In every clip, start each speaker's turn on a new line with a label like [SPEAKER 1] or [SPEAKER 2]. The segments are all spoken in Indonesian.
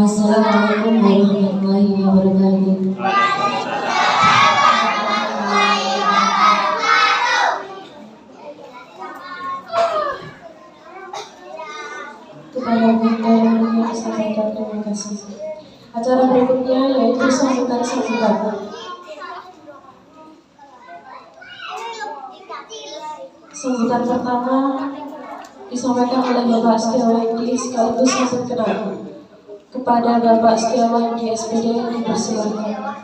[SPEAKER 1] Wassalamualaikum warahmatullahi wabarakatuh. Kepada Bunda yang sampaikan terima kasih. Acara berikutnya yaitu sambutan. Sambutan pertama disampaikan oleh Bapak Setiawadi sekaligus sambut kenal. Kepada Bapak Setiawadi SPD dipersilakan.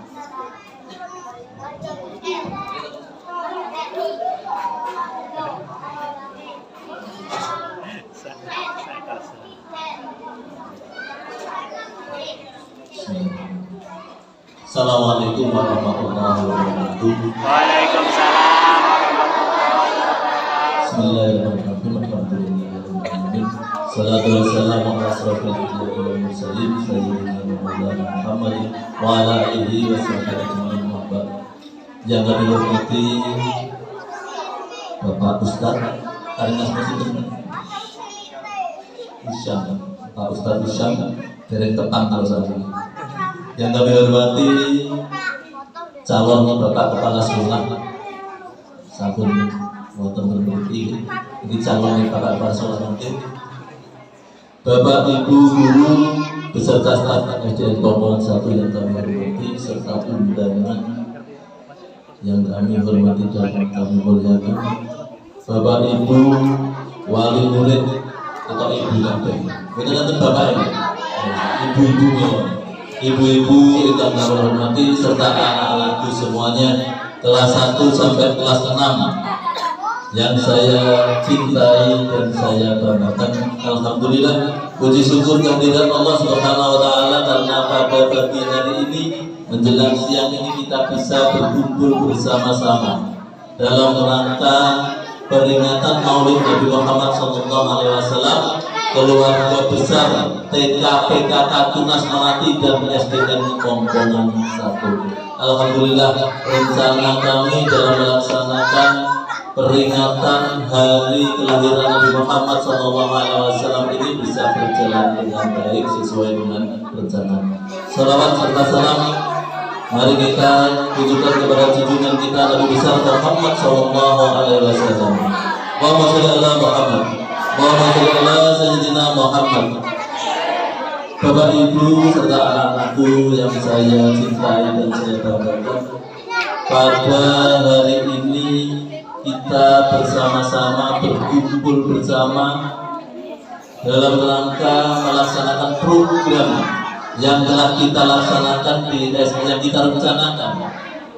[SPEAKER 2] Assalamualaikum warahmatullahi wabarakatuh.
[SPEAKER 3] Waalaikumsalam.
[SPEAKER 2] Bismillahirrahmanirrahim. Alhamdulillahirrahmanirrahim. Salatu wassalamu ala asrofil anbiya'i wal mursalin sayyidina Muhammadin wa ala alihi wa sahbihi ajma'in. Yang kami hormati Bapak Ustadz Karinas Presiden Usyam, Pak Ustadz Usyam dari Tepang Kalsari. Yang kami hormati calon Bapak Kepala Sekolah Sabun Wonten Berbukti, ini calon Bapak Kepala Sekolah nanti, Bapak Ibu Guru beserta staf SDN Komponen 1 yang kami hormati serta undangan yang kami hormati dan kami muliakan, Bapak Ibu wali murid atau ibu nabi, itu nanti Bapak ibu-ibu ibu-ibu yang kami hormati serta anak-anakku semuanya kelas 1 sampai kelas 6 yang saya cintai dan saya banggakan. Alhamdulillah, puji syukur kehadirat Allah Subhanahu wa taala karena pada pagi hari ini menjelang siang ini kita bisa berkumpul bersama-sama dalam rangka peringatan Maulid Nabi Muhammad SAW, keluarga besar TK PKK Tunas Melati dan SDN Komponen 1. Alhamdulillah, rencana kami dalam melaksanakan peringatan hari kelahiran Nabi Muhammad SAW ini bisa berjalan dengan baik sesuai dengan rencana. Salawat serta salam mari kita tujukan kepada junjungan kita Nabi besar Muhammad SAW. Allahumma sholli ala Muhammad, Allahumma sholli ala Sayyidina Muhammad. Bapak Ibu serta anak-anakku yang saya cintai dan saya banggakan, pada hari ini kita bersama-sama berkumpul bersama dalam rangka melaksanakan program yang telah kita laksanakan yang kita rencanakan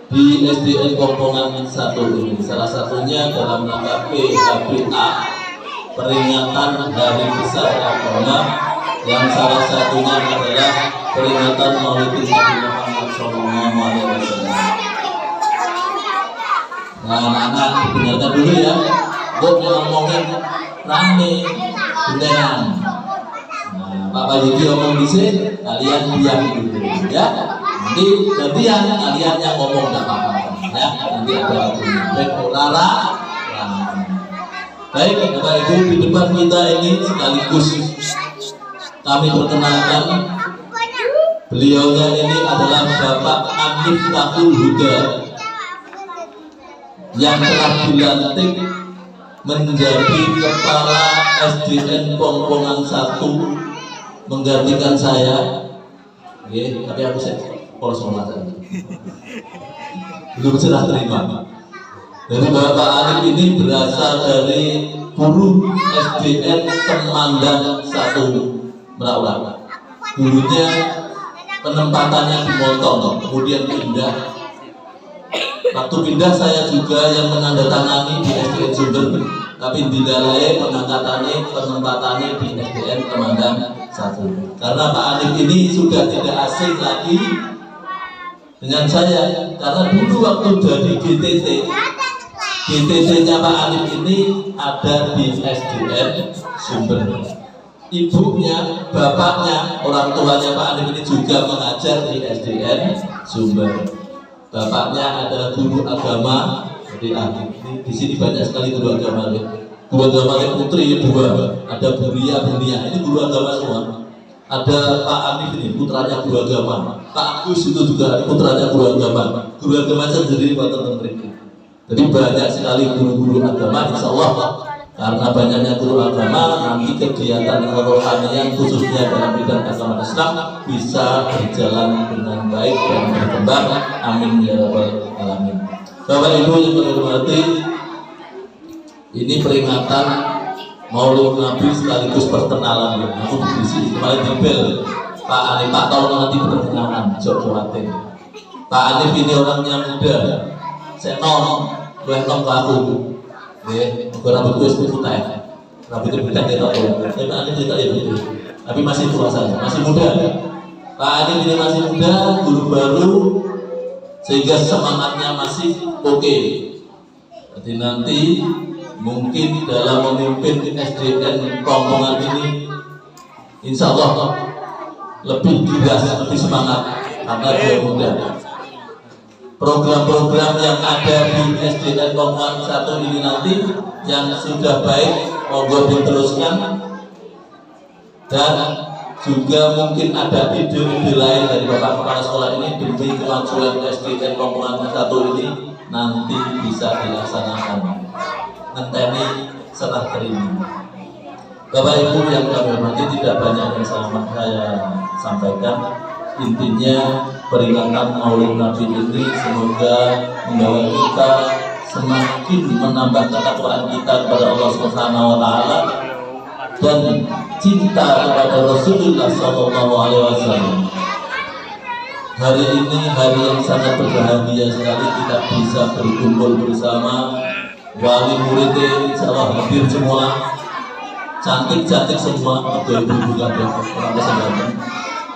[SPEAKER 2] di SDN Komponen 1 ini. Salah satunya dalam rangka PHBA, peringatan Hari Besar Agama, yang salah satunya adalah peringatan Maulid Nabi Muhammad SAW. Nah, anak-anak dengarkan dulu ya, gue ngomongin rame beneran. Nah, Pak Yudi ngomong di sini, kalian diam dulu ya. Nanti gantian kalian yang ngomong nggak apa-apa ya. Nanti ada baik Rara. Baik, Bapak Ibu, di depan kita ini sekaligus kami perkenalkan beliaunya ini adalah Bapak Anif Takul Huda yang telah dilantik menjadi Kepala SDN Komponen 1 menggantikan saya. Tapi aku polos sekolah saja. Belum serah terima. Jadi Bapak Arif ini berasal dari guru SDN Temandang 1 Merak. Gurunya penempatannya di Montong, kemudian pindah. Waktu pindah saya juga yang menandatangani di SDN Sumber, tapi Bidalai pengangkatannya penempatannya di SDN Temandang 1. Karena Pak Arif ini sudah tidak asing lagi dengan saya, karena dulu waktu dari GTT-nya Pak Arif ini ada di SDN Sumber. Ibunya, bapaknya, orang tuanya Pak Arif ini juga mengajar di SDN Sumber. Bapaknya adalah guru agama. Jadi di sini banyak sekali guru agama. Guru agama putri dua, ada Buria, ini guru agama semua. Ada Pak Arif ini putranya guru agama. Pak Agus itu juga putranya guru agama. Guru agama sendiri buatan mereka. Jadi banyak sekali guru-guru agama, insya Allah karena banyaknya guru agama, nanti kegiatan kerohanian khususnya dalam bidang agama Islam bisa berjalan dengan baik dan berkembang. Amin ya rabbal alamin. Bapak Ibu yang terhormati, ini peringatan Maulid Nabi sekaligus perkenalan. Aku di sini kemarin di bel Pak Arif, Pak tolong nanti perkenalan, jok khawatir. Pak Arif ini orangnya muda, senom. Gue nong ke aku, gue rambut gue putih, rambutnya putih kita tahu. Tapi Arif tidak ya begitu, tapi masih tua saya, masih muda. Pak Arif ini masih muda, guru baru, sehingga semangatnya masih oke. Jadi nanti mungkin dalam memimpin SDN Kongkongan ini, insya Allah lebih giras, lebih semangat karena dia muda. Program-program yang ada di SDN Kongkongan 1 ini nanti yang sudah baik monggo diteruskan, dan juga mungkin ada ide-ide lain dari Bapak Kepala Sekolah ini demi kemajuan SDN Kongkongan 1 ini nanti bisa dilaksanakan. Ngenteni serah terima. Bapak Ibu yang kami hormati, tidak banyak yang saya sampaikan. Intinya peringatan Maulid Nabi ini semoga membawa kita semakin menambah ketakwaan kita kepada Allah Subhanahu wa taala dan cinta kepada Rasulullah sallallahu alaihi wasallam. Hari ini hari yang sangat berbahagia sekali, kita bisa berkumpul bersama. Wali muridnya insya Allah hadir semua, cantik-cantik semua, ibu-ibu kabeh, orang kesehatan.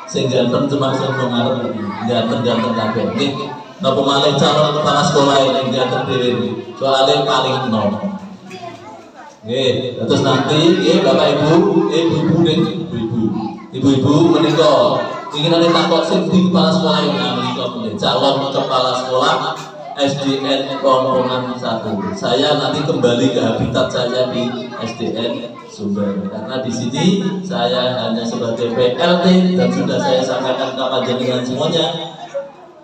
[SPEAKER 2] Sehingga cuma saya mengarep ganteng-ganteng kabeh. Nggih, napa malih calon kepala sekolah yang ganteng dhewe. Soalnya paling enom. Nggih, terus nanti Bapak Ibu, ibu-ibu menika ingin takok sing di kepala sekolah ini menika calon kepala sekolah SDN Kongkongan 1. Saya nanti kembali ke habitat saya di SDN Sumber, karena di sini saya hanya sebagai PLT dan sudah saya sampaikan ke panjenengan semuanya,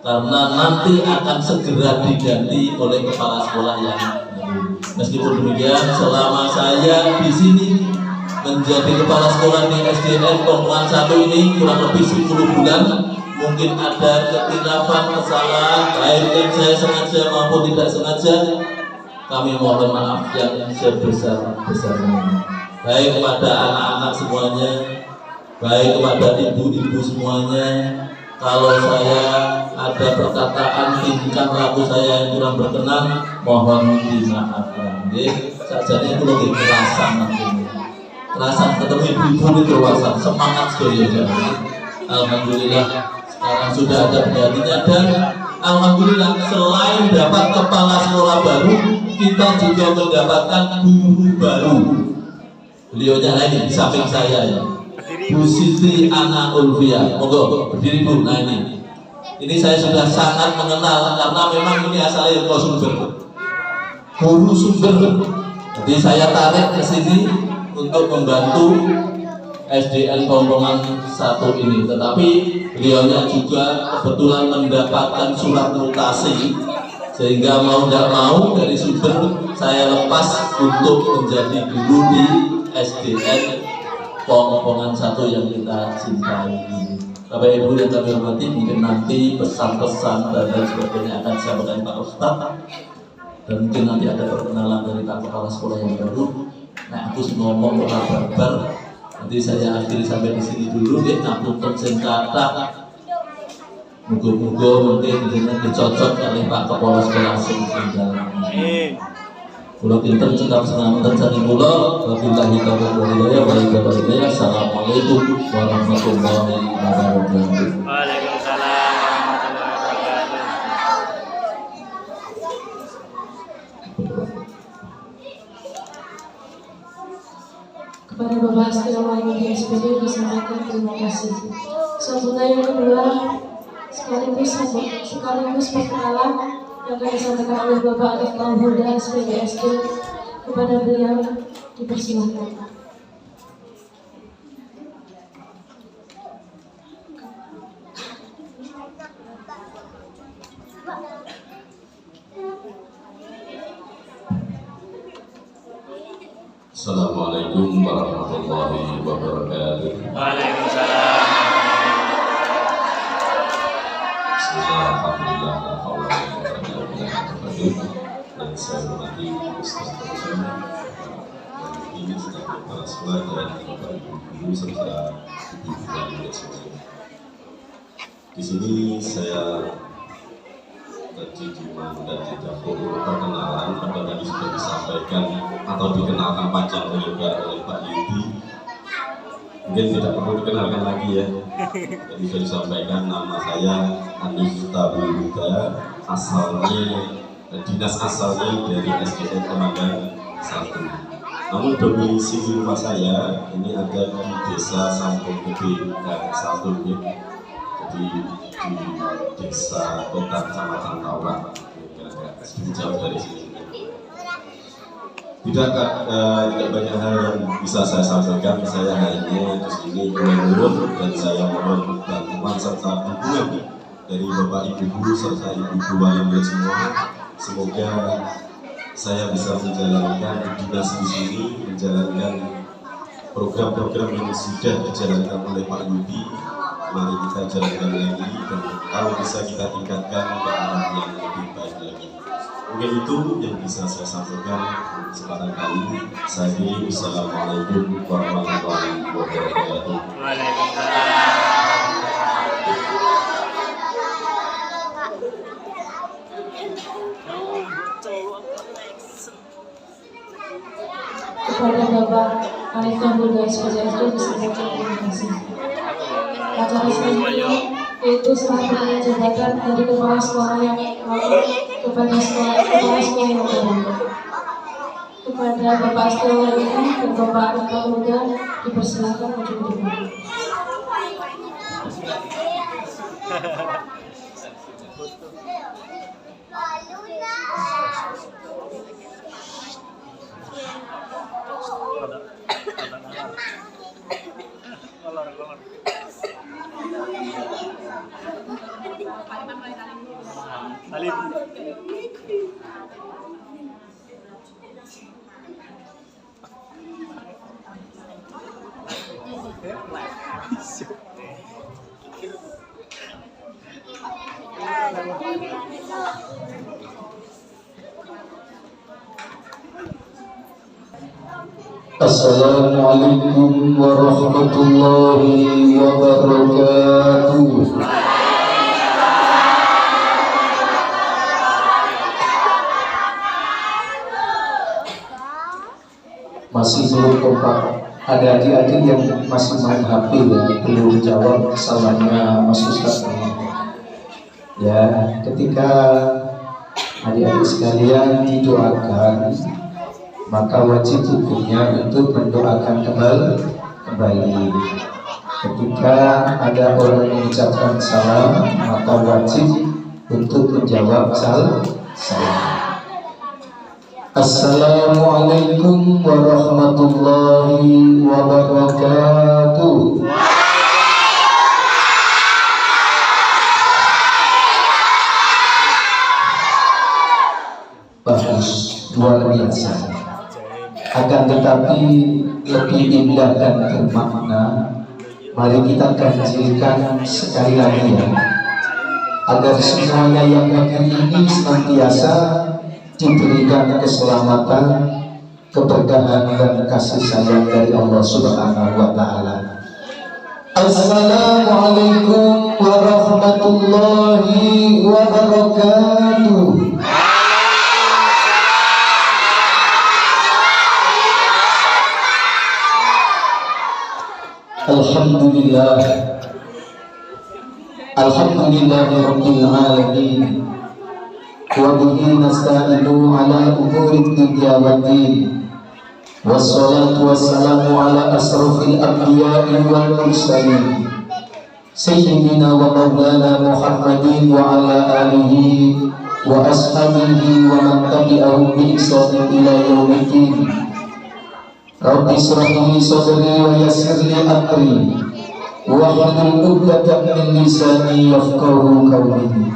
[SPEAKER 2] karena nanti akan segera diganti oleh kepala sekolah yang baru. Meskipun demikian, selama saya di sini menjadi kepala sekolah di SDN Kongkongan 1 ini kurang lebih 10 bulan, mungkin ada kekhilafan, kesalahan, baik yang saya sengaja maupun tidak sengaja. Kami mohon maaf yang sebesar-besarnya. Baik kepada anak-anak semuanya, baik kepada ibu-ibu semuanya. Kalau saya ada perkataan tingkah laku saya yang kurang berkenan, mohon dimaafkan. Sajane itu lebih kerasan nanti. Kerasan ketemu ibu-ibu di kerasan, semangat sekali. Alhamdulillah sekarang sudah ada penggantinya, dan alhamdulillah selain dapat kepala sekolah baru, kita juga mendapatkan guru baru. Beliaunya ini di samping saya ya, Bu Siti Ana Ulfia. Monggo berdiri Bu. Nah ini saya sudah sangat mengenal karena memang ini asalnya dari Sumber, guru Sumber. Jadi saya tarik ke sini untuk membantu SDN Kongkongan 1 ini. Tetapi beliaunya juga kebetulan mendapatkan surat mutasi, sehingga mau tidak mau dari Sumber saya lepas untuk menjadi guru di SDN Kongkongan 1 yang kita cintai ini. Bapak Ibu yang kami hormati, mungkin nanti pesan-pesan dan lain sebagainya akan disampaikan Pak Ustadz, dan mungkin nanti ada perkenalan dari Pak Kepala Sekolah yang baru. Nah, aku ngomong barbar, nanti saya akhiri sampai di sini dulu. Ya, ngapunten sing kathah. Muga-muga mungkin dicocok oleh Pak Kepala Sekolah sing tinggal. Kula pinten cekap senamun terjadi kula, wabillahi taufiq wal hidayah, wa hidayah. Assalamualaikum warahmatullahi wabarakatuh.
[SPEAKER 3] Waalaikumsalam warahmatullahi wabarakatuh.
[SPEAKER 1] Kepada Bapak Astirullah di SPD disampaikan terima kasih. Sambutan yang kedua sekaligus perkenalan yang akan disampaikan oleh Bapak Alif Huda SPDSD. Kepada beliau dipersilakan.
[SPEAKER 4] Assalamualaikum warahmatullahi wabarakatuh.
[SPEAKER 3] Waalaikumsalam.
[SPEAKER 4] Bismillah, alhamdulillah, la haula wa la quwwata illa billah. Dan saya hormati Ustaz Terusam dan ini sedang kepala sekolah dan Bapak Ibu guru serta ibu-ibu dan murid semuanya. Di sini saya tadi cuma dan tidak perlu perkenalan, pada tadi sudah disampaikan atau dikenalkan panjang oleh Pak Yudi. Mungkin tidak perlu dikenalkan lagi ya. Tadi sudah disampaikan nama saya Hanif Huda, asalnya dinas asalnya dari SDN Komandan 1. Namun domisili rumah saya ini ada di Desa Sampung Gede Gang 1 ya. Jadi di Desa Kota Kecamatan Tawang, agak sedikit jauh dari sini. Tidak banyak hal yang bisa saya sampaikan. Saya hanya di sini menurut dan saya mohon bantuan serta dukungan dari Bapak Ibu guru serta Ibu wali murid semua. Semoga saya bisa menjalankan dinas di sini, menjalankan program-program yang sudah dijalankan oleh Pak Yudi. Mari kita jalankan lagi dan kalau bisa kita tingkatkan ke arah yang lebih baik lagi. Mungkin itu yang bisa saya sampaikan kesempatan kali ini. Saya kira wassalamualaikum warahmatullahi wabarakatuh.
[SPEAKER 1] Kepada Bapak Alif Huda SPDSD disampaikan terima kasih. Acara selanjutnya yaitu serah terima jabatan dari kepala sekolah yang lalu kepada kepala sekolah yang baru. Kepada Bapak Astirullah dan Bapak Alif Huda dipersilakan maju ke depan.
[SPEAKER 5] Assalamualaikum warahmatullahi wabarakatuh. Masih belum kompak. Ada adik-adik yang masih main HP ya, belum jawab salahnya Mas Ustaz. Ya, ketika adik-adik sekalian didoakan, maka wajib hukumnya untuk mendoakan kembali. Ketika ada orang mengucapkan salam, maka wajib untuk menjawab salam. Assalamualaikum warahmatullahi wabarakatuh. Bagus, luar biasa. Akan tetapi lebih indah dan bermakna Mari kita ganjilkan sekali lagi ya, agar semuanya yang hadir ini senantiasa diberikan keselamatan, keberkahan dan kasih sayang dari Allah Subhanahu wa Ta'ala. Assalamualaikum warahmatullahi wabarakatuh. Alhamdulillah, Alhamdulillahirabbil alamin. Wa bihi nasta'inu ala umuri dunya waddin. Wassalatu wassalamu ala asrafil anbiya'i wal mursalin sayyidina wa maulana Muhammadin wa ala alihi wa ashabihi wa man tabi'ahum bi ihsanin ila yaumiddin. Rabbi shrah li sadri wa yassir li amri wahlul 'uqdatam min lisani yafqahu qawli.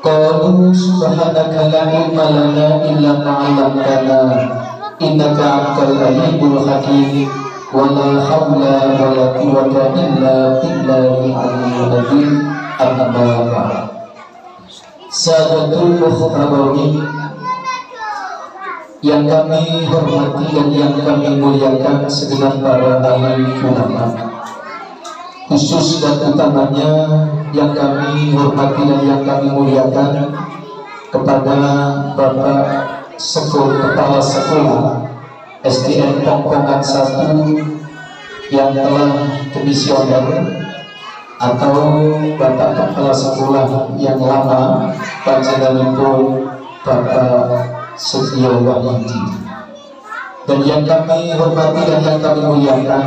[SPEAKER 5] Qalu subhanaka la ilma lana illa ma 'allamtana innaka antal alimul hakim. Wa la haula wa la quwwata illa billahil aliyyil azim. Amma ba'd. Sadatul muhtaramin yang kami hormati dan yang kami muliakan segenap para ahli ulama, khusus dan utamanya yang kami hormati dan yang kami muliakan kepada Bapak Kepala Sekolah SDN Pongpongan 1 yang telah demisioner, atau Bapak Kepala Sekolah yang lama panjenenganipun Bapak Setio Wahyudi, dan yang kami hormati dan yang kami muliakan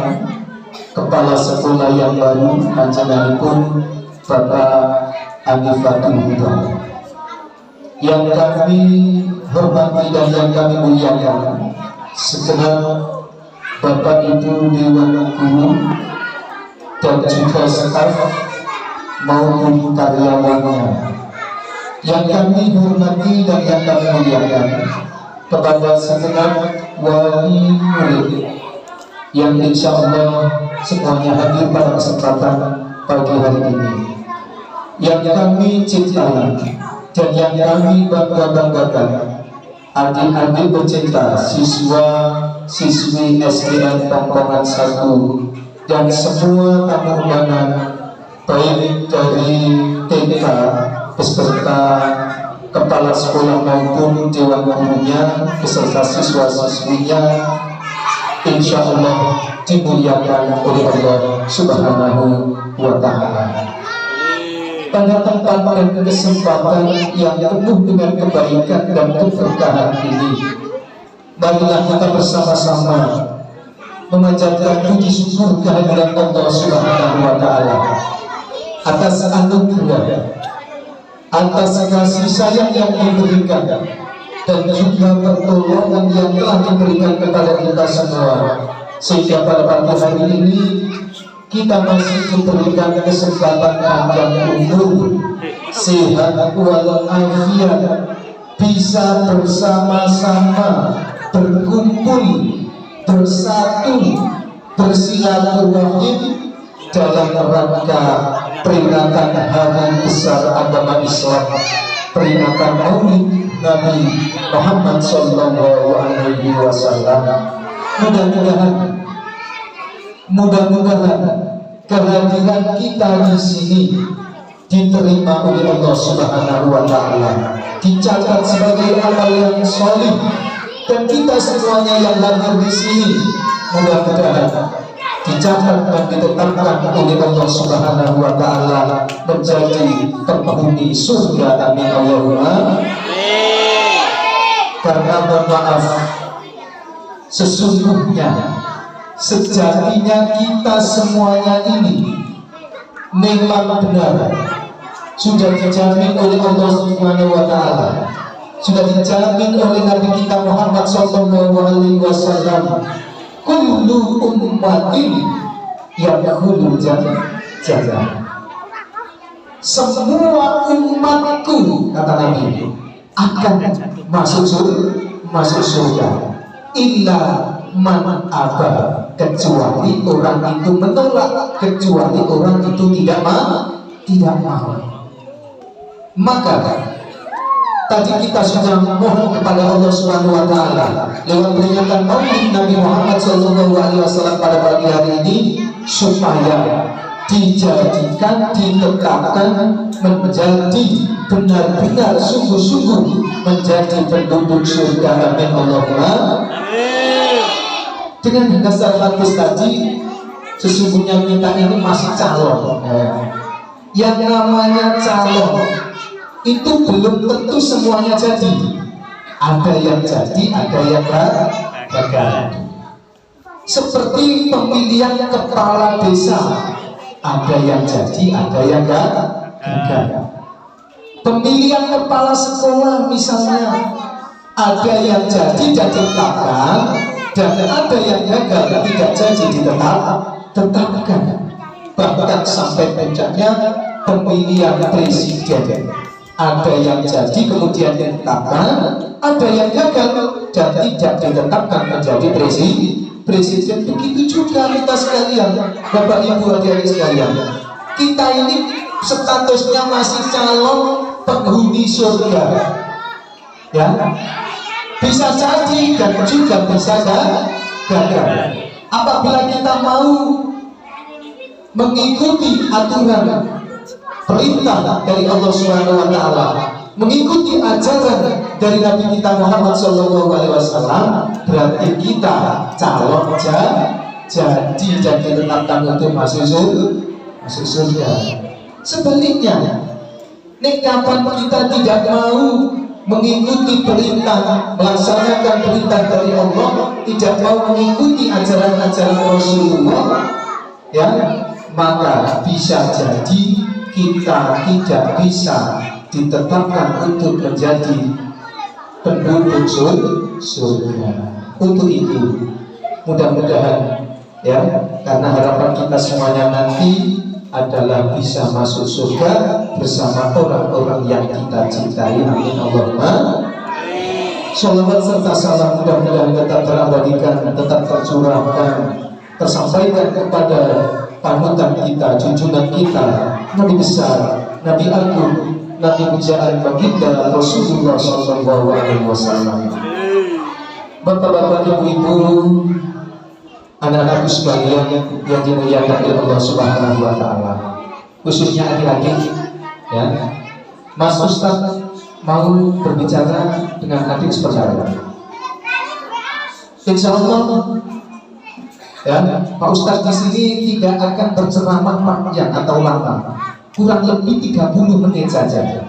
[SPEAKER 5] Kepala Sekolah yang baru panjenenganipun Bapak Anifatul Huda, yang kami hormati dan yang kami muliakan segenap Bapak Ibu Dewan Guru dan juga staf maupun karyawannya, yang kami hormati dan yang kami muliakan kepada segenap wali murid yang insya Allah semuanya hadir pada kesempatan pagi hari ini, yang kami cintai dan yang kami bangga-banggakan, adik-adik tercinta siswa siswi SDN Pongpongan 1 dan semua tamu undangan baik dari TK beserta kepala sekolah maupun dewan gurunya beserta siswa-siswinya, insya Allah dimuliakan oleh Allah Subhanahu wa Ta'ala. Pada tempat dan kesempatan yang penuh dengan kebaikan dan keberkahan ini, marilah kita bersama-sama memanjatkan puji syukur kehadiran Allah Subhanahu wa Ta'ala atas anugerah, atas kasih sayang yang diberikan, dan juga pertolongan yang telah diberikan kepada kita semua, sehingga pada pagi hari ini kita masih diberikan kesempatan panjang umur, sehat walafiat, bisa bersama-sama berkumpul, bersatu, bersilaturahim dalam rangka peringatan hari besar agama Islam, peringatan Maulid Nabi Muhammad Sallallahu Alaihi Wasallam. Mudah-mudahan kehadiran kita di sini diterima oleh Allah Subhanahu wa Ta'ala, dicatat sebagai amal yang solih, dan kita semuanya yang hadir di sini mudah-mudahan dicatat dan ditetapkan oleh Allah Subhanahu wa Ta'ala menjadi penghuni surga. Amin Allahumma. Karena mohon maaf, sesungguhnya sejatinya kita semuanya ini memang benar sudah dijamin oleh Allah Subhanahu wa Ta'ala, sudah dijamin oleh Nabi kita Muhammad Sallallahu Alaihi Wasallam, kullu ummatin yadkhulul jannah. Semua umatku, kata Nabi, akan masuk surga illa man aba, kecuali orang itu menolak, kecuali orang itu tidak mau. Maka tadi kita sudah mohon kepada Allah Subhanahu wa taala lewat peringatan Maulid Nabi Muhammad SAW pada pagi hari ini supaya dijadikan, ditetapkan menjadi benar-benar sungguh-sungguh menjadi penduduk surga. Amin Allahumma. Dengan dasar hadis tadi, sesungguhnya kita ini masih calon. Yang namanya calon itu belum tentu semuanya jadi. Ada yang jadi, ada yang gagal. Seperti pemilihan kepala desa, ada yang jadi, ada yang gagal. Pemilihan kepala sekolah misalnya, ada yang jadi dan ditetapkan, dan ada yang gagal tidak jadi ditetapkan. Bahkan sampai puncaknya pemilihan presiden, ada yang jadi kemudian ditetapkan, ada yang gagal dan tidak ditetapkan menjadi presiden. Begitu juga kita sekalian, Bapak Ibu adik-adik sekalian, kita ini statusnya masih calon penghuni surga, ya. Bisa jadi dan juga bisa gagal. Apabila kita mau mengikuti aturan perintah dari Allah Subhanahu wa taala, mengikuti ajaran dari Nabi kita Muhammad SAW, berarti kita calon jadi dan ditetapkan untuk masuk surga. Sebaliknya, kapan kita tidak mau mengikuti perintah, melaksanakan perintah dari Allah, tidak mau mengikuti ajaran-ajaran Rasulullah, ya, maka bisa jadi kita tidak bisa ditetapkan untuk menjadi penduduk surga. Untuk itu, mudah-mudahan, ya, karena harapan kita semuanya nanti adalah bisa masuk surga bersama orang-orang yang kita cintai. Amin Allahumma. Sholawat serta salam mudah-mudahan tetap terabadikan, tetap tercurahkan, tersampaikan kepada panutan kita, junjungan kita, Nabi besar, Nabi agung, Nabi pujaan baginda Rasulullah SAW. Bapak-bapak, ibu-ibu, anak-anakku sekalian yang dimuliakan oleh Allah Subhanahu wa taala, khususnya adik-adik, ya. Mas Ustaz mau berbicara dengan adik seperti apa? Insya Allah, ya, Pak Ustaz di sini tidak akan berceramah panjang atau lama, kurang lebih 30 menit saja.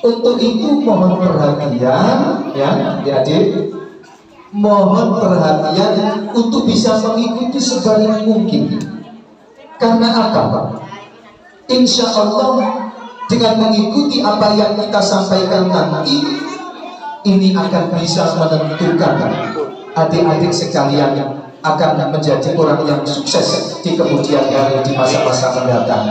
[SPEAKER 5] Untuk itu mohon perhatian, ya, adik. Mohon perhatian untuk bisa mengikuti sebanyak mungkin. Karena apa? Insya Allah dengan mengikuti apa yang kita sampaikan nanti, ini akan bisa menentukan adik-adik sekalian akan menjadi orang yang sukses di kemudian hari, di masa-masa mendatang.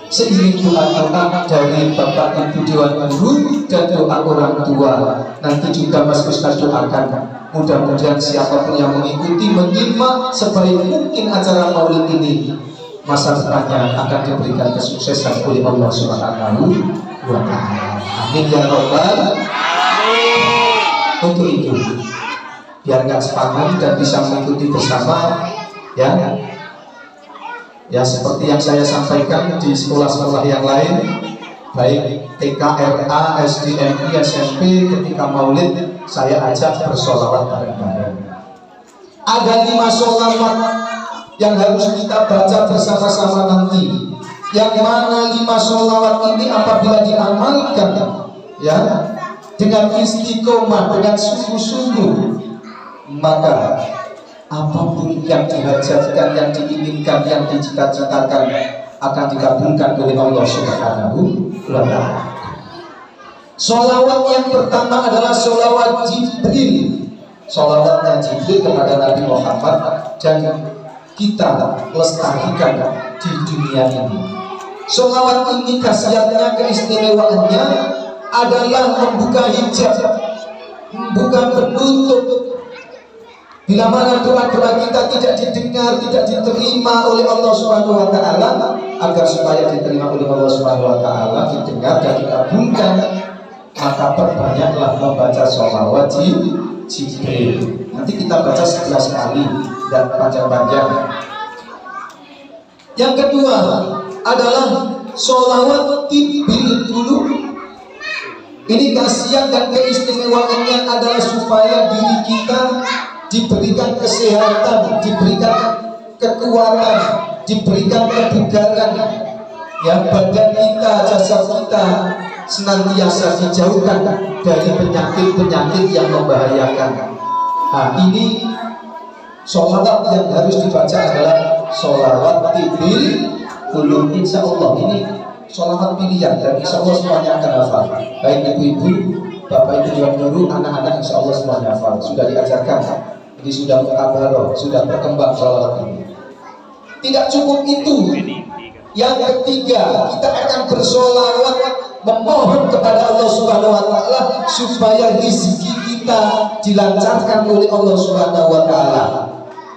[SPEAKER 5] Seiring doa-doa dari Bapak Ibu Dewan Guru dan doa orang tua, nanti juga Mas Ustaz doakan, mudah-mudahan siapapun yang mengikuti, menyimak sebaik mungkin acara maulid ini, masa depannya akan diberikan kesuksesan oleh Allah Subhanahu wa taala. Amin ya rabbal alamin. Untuk itu, biar nggak sepanjang dan bisa mengikuti bersama, ya. Ya, seperti yang saya sampaikan di sekolah-sekolah yang lain, baik TK, RA, SD, MI, SMP, ketika maulid saya ajak bersolawat bareng-bareng. Ada 5 solawat yang harus kita baca bersama-sama nanti. Yang mana 5 solawat ini apabila diamalkan, ya, dengan istiqomah, dengan sungguh-sungguh, maka apapun yang dihajatkan, yang diinginkan, yang dicita-citakan akan dikabulkan oleh Allah Subhanahu wa taala. Sholawat yang pertama adalah sholawat Jibril. Sholawatnya Jibril kepada Nabi Muhammad dan kita lestarikan di dunia ini. Sholawat ini khasiatnya, keistimewaannya adalah membuka hijab, membuka penutup Bila mana doa-doa kita tidak didengar, tidak diterima oleh Allah Subhanahu wa taala, agar supaya diterima oleh Allah Subhanahu wa taala, didengar dan dikabulkan, maka perbanyaklah membaca sholawat Jibril. Nanti kita baca 11 kali dan panjang-panjang. Yang kedua adalah sholawat tibil dulu. Ini khasiat dan keistimewaannya adalah supaya diri kita diberikan kesehatan, diberikan kekuatan, diberikan kebugaran, ya, badan kita, jasad kita senantiasa dijauhkan dari penyakit-penyakit yang membahayakan. Nah, ini sholawat yang harus dibaca adalah sholawat tibil ulum. Insya Allah ini sholawat pilihan dan insya Allah semuanya akan hafal. Baik ibu-ibu, bapak ibu yang dulu, anak-anak insya Allah semuanya hafal. Sudah diajarkan, ini sudah mutabaroh, sudah berkembang sholawat ini. Tidak cukup itu. Yang ketiga, kita akan bersolawat memohon kepada Allah Subhanahu wa taala supaya rezeki kita dilancarkan oleh Allah Subhanahu wa taala.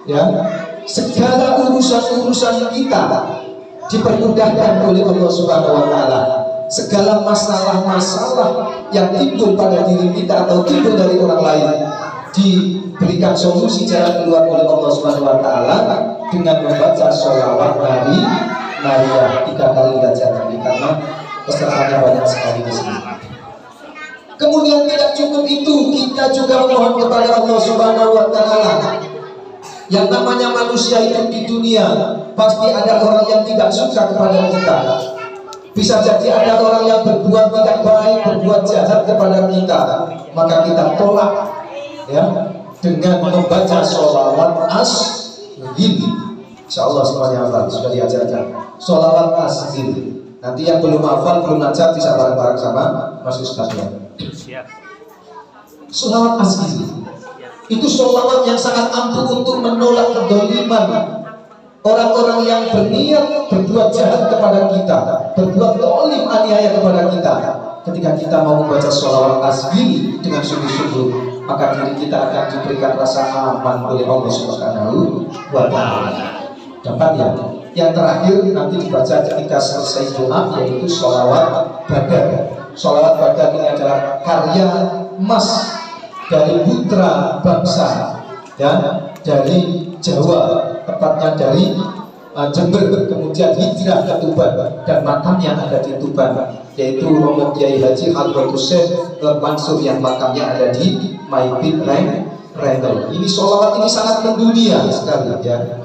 [SPEAKER 5] Ya, segala urusan-urusan kita dipermudahkan oleh Allah Subhanahu wa taala. Segala masalah-masalah yang timbul pada diri kita atau timbul dari orang lain diberikan solusi jalan keluar oleh Allah Subhanahu wa taala dengan membaca sholawat Nabi Maria 3 kali bacaan ini, karena pesertanya banyak sekali di sini. Kemudian tidak cukup itu, kita juga mohon kepada Allah Subhanahu wa taala. Yang namanya manusia itu di dunia pasti ada orang yang tidak suka kepada kita. Bisa jadi ada orang yang berbuat tidak baik, berbuat jahat kepada kita, maka kita tolak, ya, dengan membaca sholawat asghir. Insyaallah semuanya hafal, sudah diajarkan sholawat asghir. Nanti yang belum hafal, belum lancar bisa bareng-bareng sama Mas Ustaz ya. Sholawat asghir itu sholawat yang sangat ampuh untuk menolak kedoliman orang-orang yang berniat berbuat jahat kepada kita, berbuat dolim aniaya kepada kita. Ketika kita mau membaca sholawat asghir dengan sungguh-sungguh, maka diri kita akan diberikan rasa aman oleh Allah Subhanahu wa taala. Dapat ya? Yang terakhir nanti dibaca ketika selesai doa, yaitu sholawat badar. Sholawat badar ini adalah karya emas dari putra bangsa, ya, dari Jawa, tepatnya dari Jember, kemudian hijrah ke Tuban dan makamnya ada di Tuban, yaitu Romo Kiai Haji Hadratus Syekh Mansur yang makamnya ada di Maipit Reno. Ini sholawat ini sangat mendunia sekali, ya.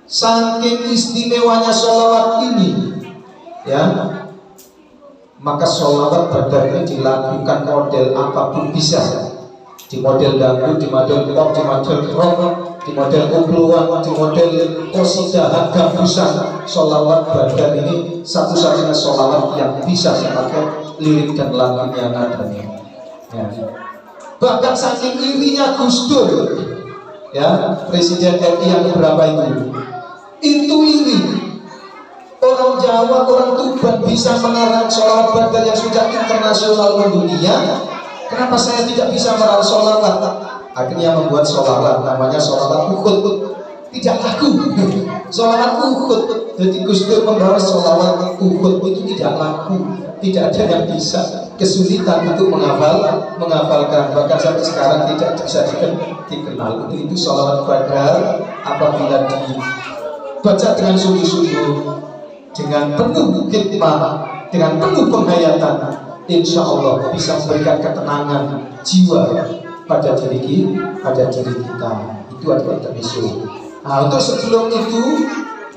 [SPEAKER 5] Saking istimewanya sholawat ini, ya, maka sholawat badar ini dilakukan model apapun bisa, di model dangdut, di model pop, di model rock, di model upluan, di model qasidah, gambusan. Sholawat badar ini satu-satunya sholawat yang bisa dipakai lirik dan lagunya nadanya, ya. Bahkan saking irinya Gus Dur, ya, Presiden RI yang berapa itu iri. Orang Jawa, orang Tuban bisa mengarang sholawat badar yang sudah internasional mendunia. Kenapa saya tidak bisa mengarang sholawat? Akhirnya membuat sholawat, namanya sholawat Uhud. Tidak laku. Sholawat Uhud. Jadi Gus Dur membawa sholawat Uhud itu tidak laku. Tidak ada yang bisa, kesulitan untuk menghafalkan. Bahkan sampai sekarang tidak bisa dikenal. Itu sholawat badar apabila dibaca dengan sungguh-sungguh, dengan penuh hikmah, dengan penuh penghayatan, insya Allah bisa memberikan ketenangan jiwa pada diri kita. Itu adalah termisu. Nah, untuk sebelum itu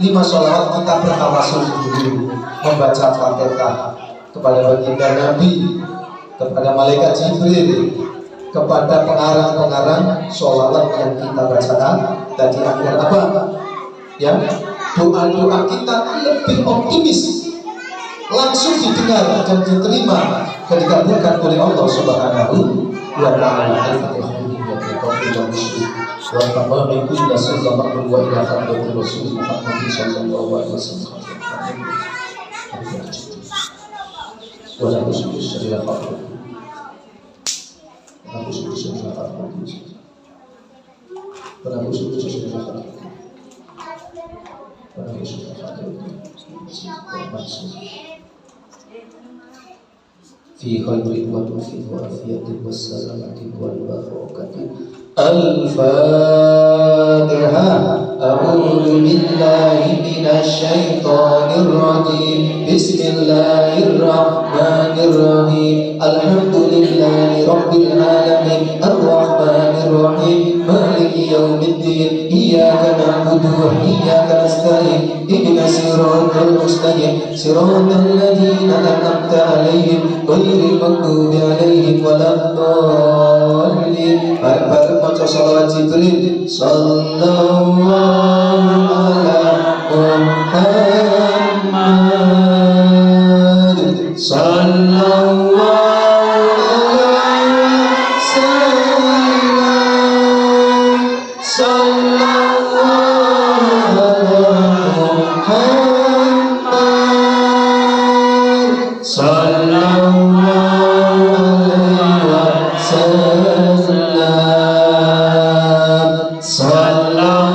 [SPEAKER 5] 5 sholawat kita bertawasul dulu, membaca Fatihah kepada baginda Nabi, kepada malaikat Jibril, kepada pengarang-pengarang sholawat yang kita bacakan tadi. Agar apa? Ya, doa-doa kita lebih optimis, langsung didengar dan diterima dan dikabulkan oleh Allah Subhanahu wa taala. fi khairin wa tufin wa afiyatin wa salamatin wa barakatin. Al-Fatihah. A'udzu billahi minasy syaithanir rajim. Bismillahirrahmanirrahim. Alhamdulillahi rabbil alamin. Arrahmanir rahim. Maliki yaumiddin. Iyyaka na'budu wa iyyaka nasta'in. Ihdinas siratal mustaqim. Siratal ladzina an'amta 'alaihim ghairil maghdubi 'alaihim waladdallin. Bareng-bareng maca shalawat Jibril. Sallallahu ala Muhammad. Sallallahu alaihi wasallam. Sallallahu ala Muhammad. Sallallahu alaihi wasallam. Sallallahu ala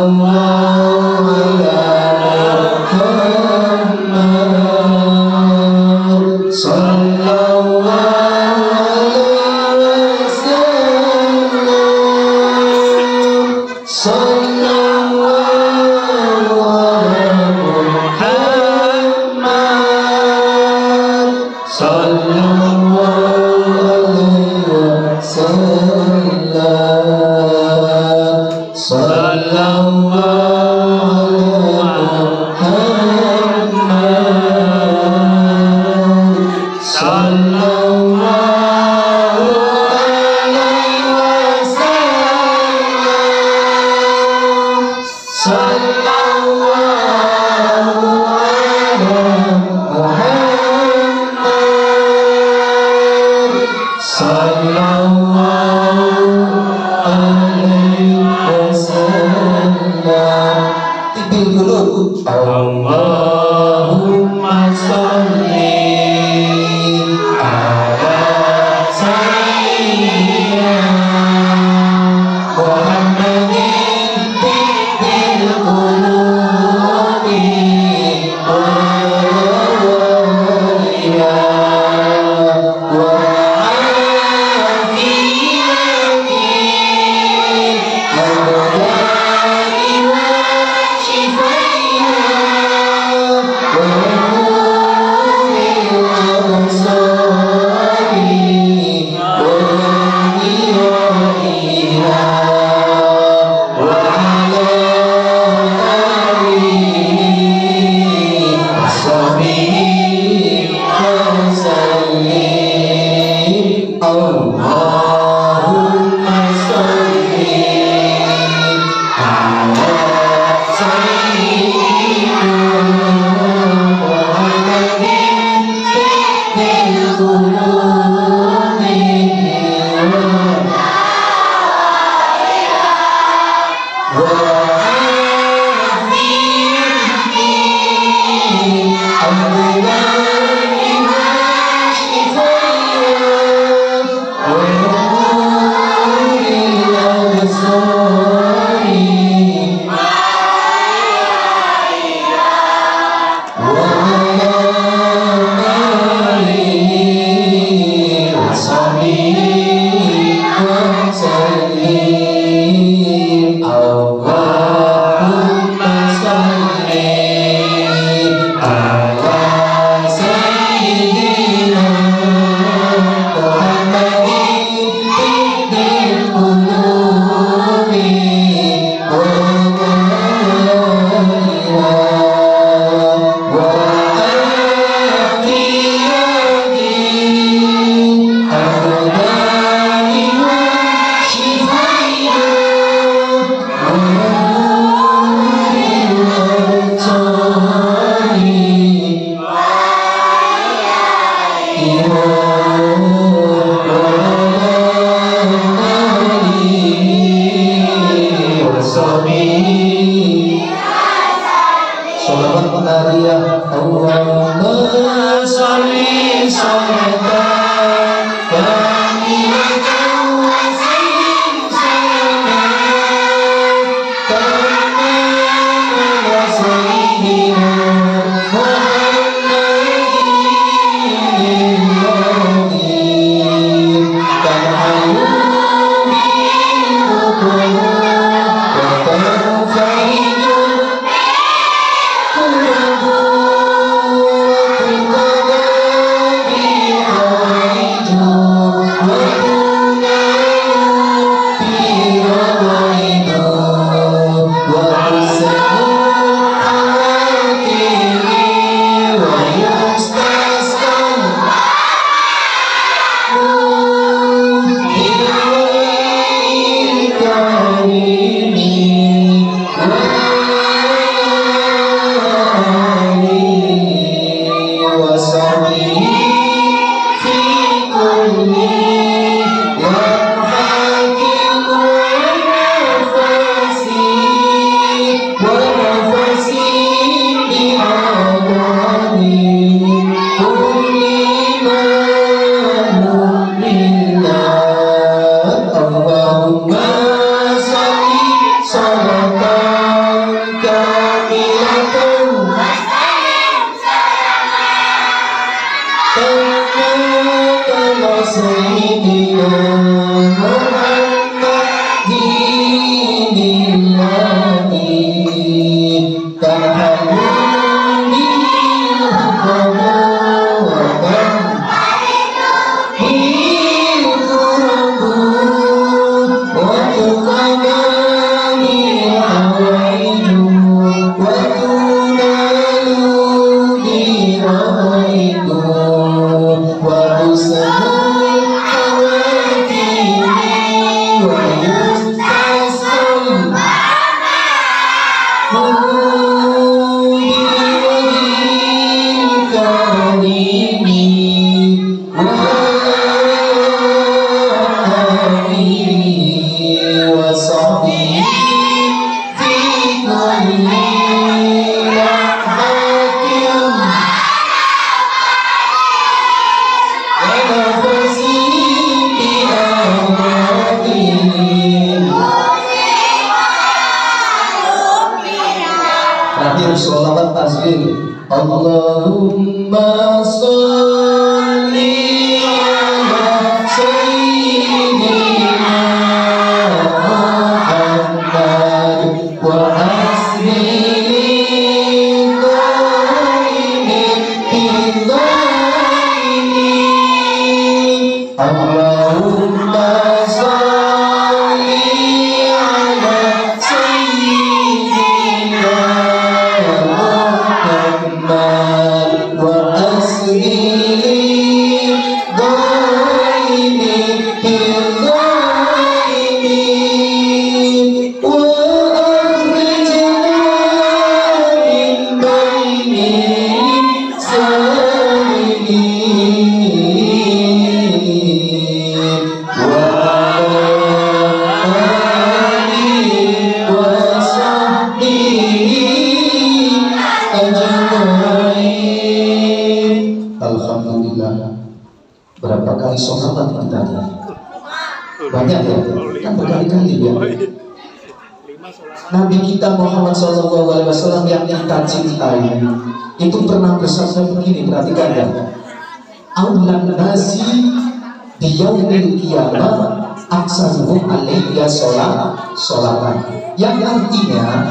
[SPEAKER 5] Muhammad. Sallallahu alaihi wasallam. Sallallahu ala Muhammad. Sallallahu alaihi wasallam. Sallallahu ala Muhammad. Sallallahu alaihi wasallam. Sallallahu ala Muhammad. Sallallahu alaihi wasallam. Tikbir dulu. Allahumma sholli ala sayyidina Muhammadin tibbil qulubi wal-awliya wa afiyati al-ghali wa shifaiha wa nuril absari wa niyaiha wa ala alihi wa sahbihi wa sallim. Allahumma sholli ala sayyidina Muhammadin tibbil qulubi wa afiyati al-ghali wa shifaiha wa nuril absari wa ala alihi wa sahbihi wa sallim. Allahumma sholli ala sayyidina Muhammadin tibbil qulubi wal-ghaliha wa afiyati al-ghali wa shifaiha wa nuril absari Sholawat penariah. Allahumma sholli sholatan kamilatan wa sallim salamatan tamman ala sayyidina Muhammad. sayyidina Muhammadin tahammul Terakhir sholawat tasbih. Allahumma sholli ala sayyidina Muhammad wa aslihi Allahumma sholli ala sayyidina Muhammad wa aslihi Alhamdulillah. Berapa kali sholawat kita tadi? Banyak ya? Kan berkali-kali ya. Nabi kita Muhammad SAW yang kita cintai itu pernah bersabda begini, perhatikan ya. Aulan nasi biyaumil qiyamah aksaruhum alayya sholatan. Yang artinya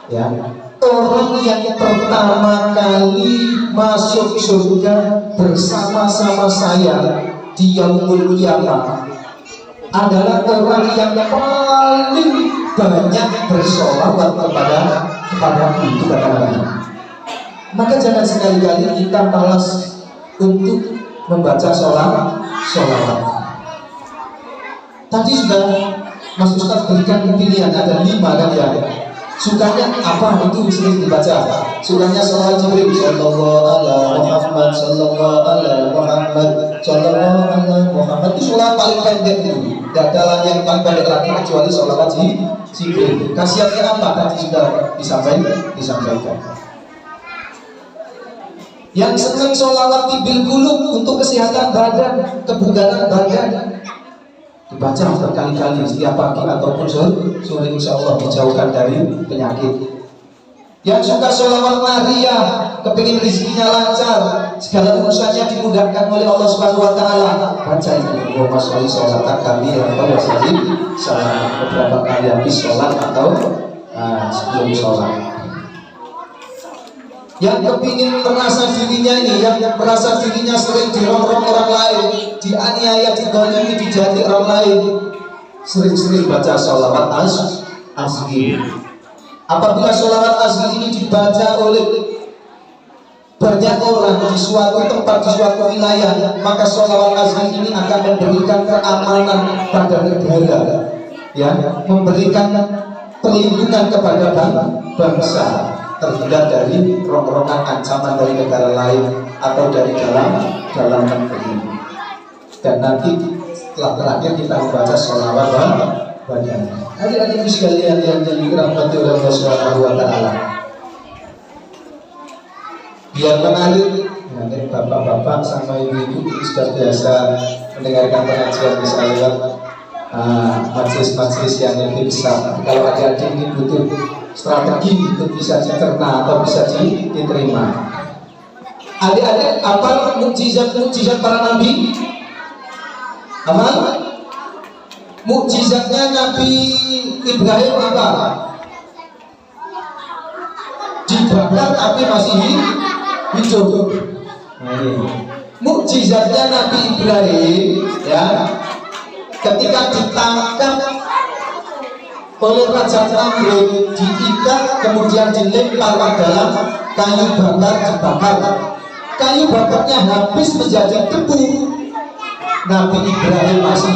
[SPEAKER 5] ya, orang yang pertama kali masuk surga bersama-sama saya di yaumul qiyamah adalah orang yang paling banyak bersolawat kepada itu kata Nabi. Maka jangan sekali-kali kita malas untuk membaca sholawat. Tadi sudah Mas Ustaz berikan pilihan, ada 5 kan ya. Sukanya apa itu sering dibaca. Sukanya sholawat Jibril, sallallahu ala Muhammad, sallallahu ala Muhammad, sallallahu ala Muhammad. Itu sholawat paling pendek itu. Tidak ada lagi yang paling pendek lagi kecuali sholawat Jibril. Khasiatnya apa? Tadi sudah disampaikan. Yang senang sholawat tibil qulub untuk kesehatan badan, kebugaran badan, dibaca berkali-kali setiap pagi ataupun sore, insya Allah dijauhkan dari penyakit. Yang suka sholawat nariyah, kepingin rezekinya lancar, segala urusannya dimudahkan oleh Allah Subhanahu Wa Taala, baca ini. Allahumma sholli sholatan kamilatan wa sallim salam beberapa kali habis sholat atau sebelum sholat. Yang kepingin merasa dirinya ini, yang merasa dirinya sering dirongrong orang lain, dianiaya, digolimi, dijati orang lain, sering-sering baca sholawat asli. Apabila sholawat asli ini dibaca oleh banyak orang di suatu tempat, di suatu wilayah, maka sholawat asli ini akan memberikan keamanan pada negara, ya, memberikan perlindungan kepada bangsa, terhindar dari rongrongan ancaman dari negara lain atau dari dalam negeri. Dan nanti setelah terakhir kita membaca sholawat badan. Adik-adik sekalian yang dirahmati oleh Allah Subhanahu Wa Taala, biar menarik, nanti bapak-bapak sama ibu-ibu sudah biasa mendengarkan pengajian bisa lewat majelis-majelis yang lebih besar. Kalau adik-adik ini butuh strategi untuk bisa dicerna atau bisa diterima. Adik-adik, apa mukjizat para nabi? Apa? Mukjizatnya Nabi Ibrahim apa? Dibakar tapi masih hidup. Nah, ini. Mukjizatnya Nabi Ibrahim ya, ketika ditangkap oleh Raja Namrud, diikat kemudian dilempar ke dalam kayu bakar, dibakar. Kayu bakarnya habis menjadi debu. Nabi Ibrahim masih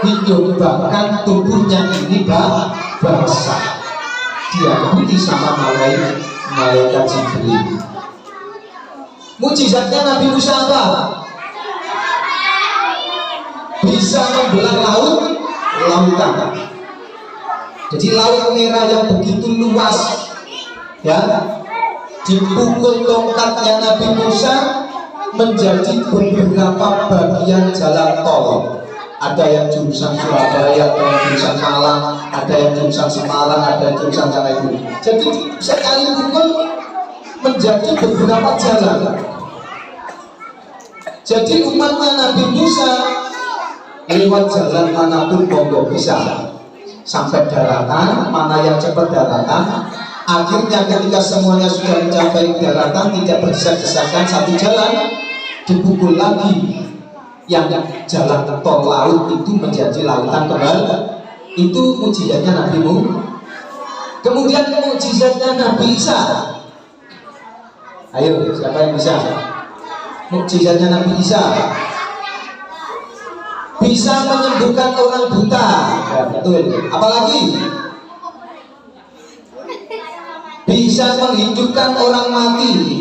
[SPEAKER 5] hidup, bahkan tubuhnya ini basah. Diakuti sama malaikat Jibril. Mukjizatnya Nabi Musa apa? Bisa membelah lautan. Jadi laut merah yang begitu luas, ya, dipukul tongkatnya Nabi Musa menjadi beberapa bagian jalan tol. Ada yang jurusan Surabaya, ada yang jurusan Malang, ada yang jurusan Semarang, ada yang jurusan sana itu. Jadi sekali pukul menjadi beberapa jalan. Jadi umatnya Nabi Musa lewat jalan manapun monggo bisa sampai daratan, mana yang cepat daratan. Akhirnya ketika semuanya sudah mencapai daratan, tidak berdesak-desakan, satu jalan dipukul lagi, yang jalan tol laut itu menjadi lautan kembali. Itu mukjizatnya Nabi Musa. Kemudian mukjizatnya Nabi Isa. Ayo, siapa yang bisa? Mukjizatnya Nabi Isa. Bisa menyembuhkan orang buta. Ya, betul. Apalagi bisa menghidupkan orang mati.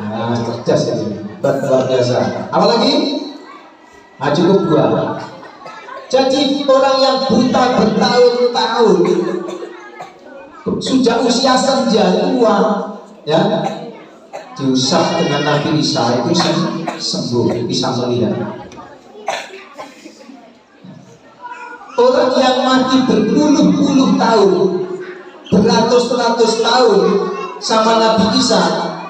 [SPEAKER 5] Nah, cerdas ya, luar biasa. Apalagi? Nah, cukup dua. Jadi orang yang buta bertahun-tahun, sudah usia senja tua, ya, diusap dengan Nabi Isa itu sembuh, bisa melihat. Orang yang mati berpuluh-puluh tahun, beratus-ratus tahun sama Nabi Isa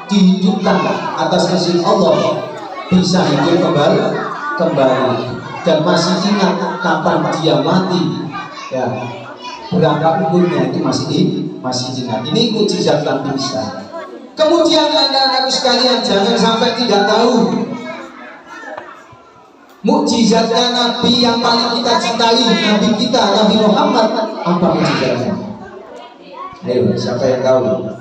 [SPEAKER 5] dihidupkan atas izin Allah, bisa hidup kembali dan masih ingat kapan dia mati, ya, berapa umurnya itu masih ingat. Ini mukjizat Nabi Isa. Kemudian anak-anakku sekalian, jangan sampai tidak tahu mukjizatnya Nabi yang paling kita cintai, Nabi kita, Nabi Muhammad. Apa mukjizatnya? Ayo, siapa yang tahu?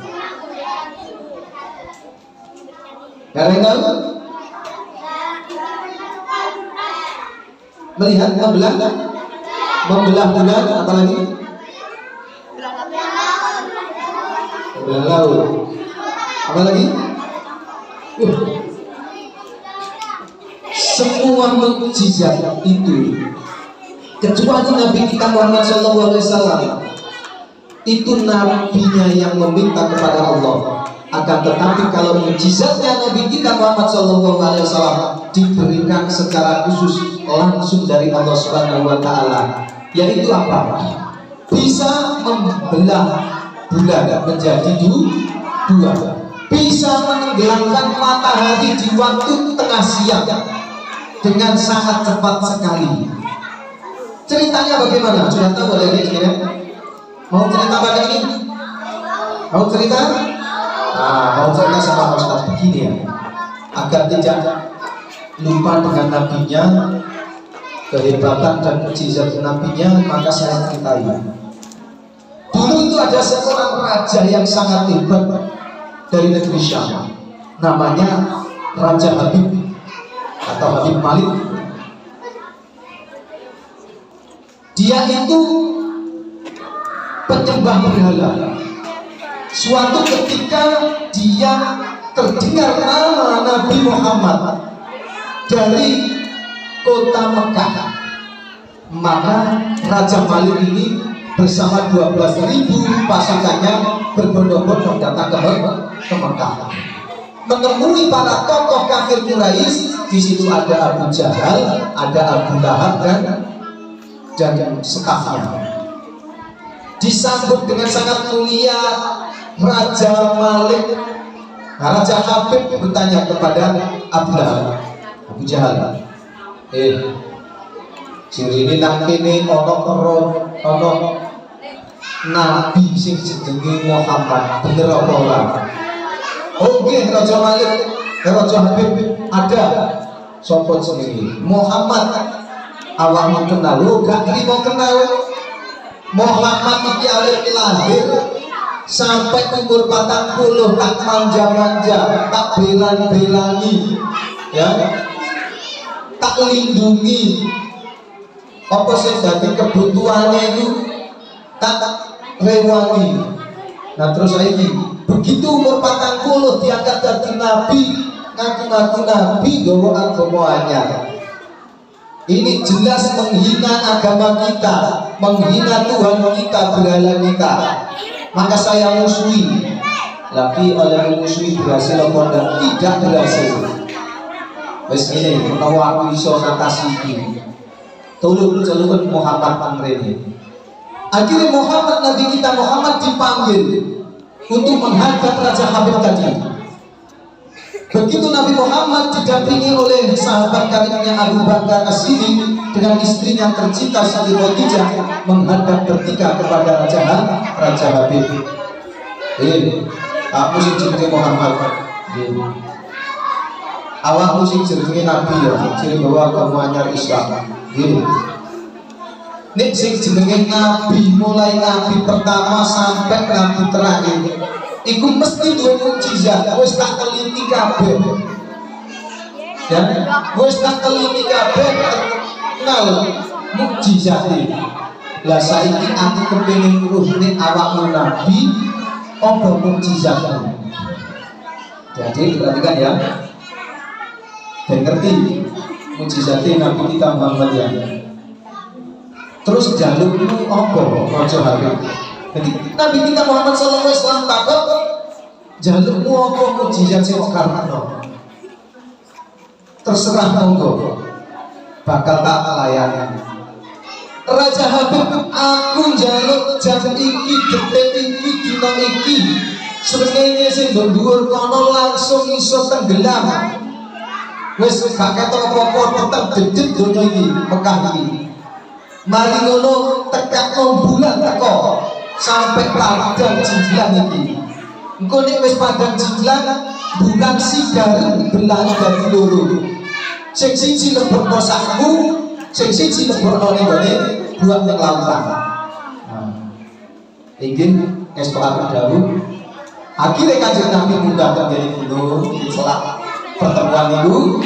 [SPEAKER 5] Gak ada yang tahu? Melihat membelah bulan, apa lagi? Membelah laut. Apa lagi? Semua mukjizat itu, kecuali Nabi kita Muhammad SAW, itu nabinya yang meminta kepada Allah. Akan tetapi kalau mukjizatnya Nabi kita Muhammad SAW diberikan secara khusus langsung dari Allah Subhanahu Wa Taala, yaitu apa? Bisa membelah bulan menjadi dua, bisa menenggelamkan matahari di waktu tengah siang dengan sangat cepat sekali. Ceritanya bagaimana? Sudah tahu ada ini ya? Mau cerita pada ini? Mau cerita? Mau cerita sama Ustaz begini ya, agar tidak lupa dengan nabinya, kehebatan dan mukjizat nabinya, maka saya ceritain. Dulu itu ada seorang raja yang sangat hebat dari negeri Syam, namanya Raja Habib atau Habib Malik. Dia itu penyembah berhala. Suatu ketika dia terdengar nama Nabi Muhammad dari kota Mekah, maka Raja Malik ini bersama 12.000 pasukannya berbondong-bondong datang ke Mekah, menemui para tokoh kafir Quraisy. Di situ ada Abu Jahal, ada Abu Lahab dan sekafnya. Disambut dengan sangat mulia Raja Malik. Raja Habib bertanya kepada Abu Lahab, Abu Jahal, Jirine nang kene ana nabi sing jenenge Muhammad, bener apa ora? Oh nggih Raja Malik, Raja Habib ada. Sapa jenenge? Muhammad. Awakmu kenal, lu gak trimo kenal. Muhammad iki awet lahir sampai umur 40 tak manja-manja, tak belan-belani, ya, tak lindungi. Apa sih dadi kebutuhannya itu tak rewangi. Nah terus lagi begitu umur 40 diangkat jadi nabi, ngaku-ngaku nabi, gawa agama anyar. Ini jelas menghina agama kita, menghina Tuhan kita, berhala kita. Maka saya musuhi. Tapi oleh musuhi berhasil apa tidak berhasil. Wes ini menawa aku iso ngatasi iki. Tolong celupkan Muhammad pamrene. Akhirnya Muhammad, Nabi kita Muhammad dipanggil untuk menghadap Raja Habib tadi. Begitu Nabi Muhammad didampingi oleh sahabat karibnya Abu Bakar As-Siddiq dengan istrinya tercinta Siti Khadijah menghadap bertiga kepada Raja Habib. Aku sing jenenge Muhammad. Awakmu sing jenenge Nabi ya, jenenge bawa agama anyar Islam. Nek sing jenenge Nabi, mulai Nabi pertama sampai Nabi terakhir, iku mesti duwe mukjizat. Wis tak teliti kabeh. Ya, wis tak teliti kabeh kenal mukjizat iki. Lah saiki aku kepengin weruh nek awakmu Nabi apa mukjizatmu. Jadi perhatikan ya. Dan ngerti mukjizatnya Nabi kita Muhammad ya. Terus jalukmu apa Raja Habib? Jadi Nabi kita Muhammad sallallahu alaihi wasallam takut jalukmu apa mukjizat sing karepno. Terserah monggo. Bakal tak layani. Raja Habib, aku jaluk jam iki, detik iki, dina iki. Srengenge sing dhuwur kono langsung iso tenggelam. Wis gak ketok apa-apa tetep dedet donya iki, Mekah iki. Mari ngono tekakno bulan teko sampai padang jinglang iki. Engko nek wis padang jinglang, bulan sigar belah dadi loro. Sing siji lebokno sakmu, sing siji lebokno ning gone buat ning lautan. Ingin esok aku dahulu. Akhirnya Kanjeng Nabi munggah dari gunung di selak pertemuan itu.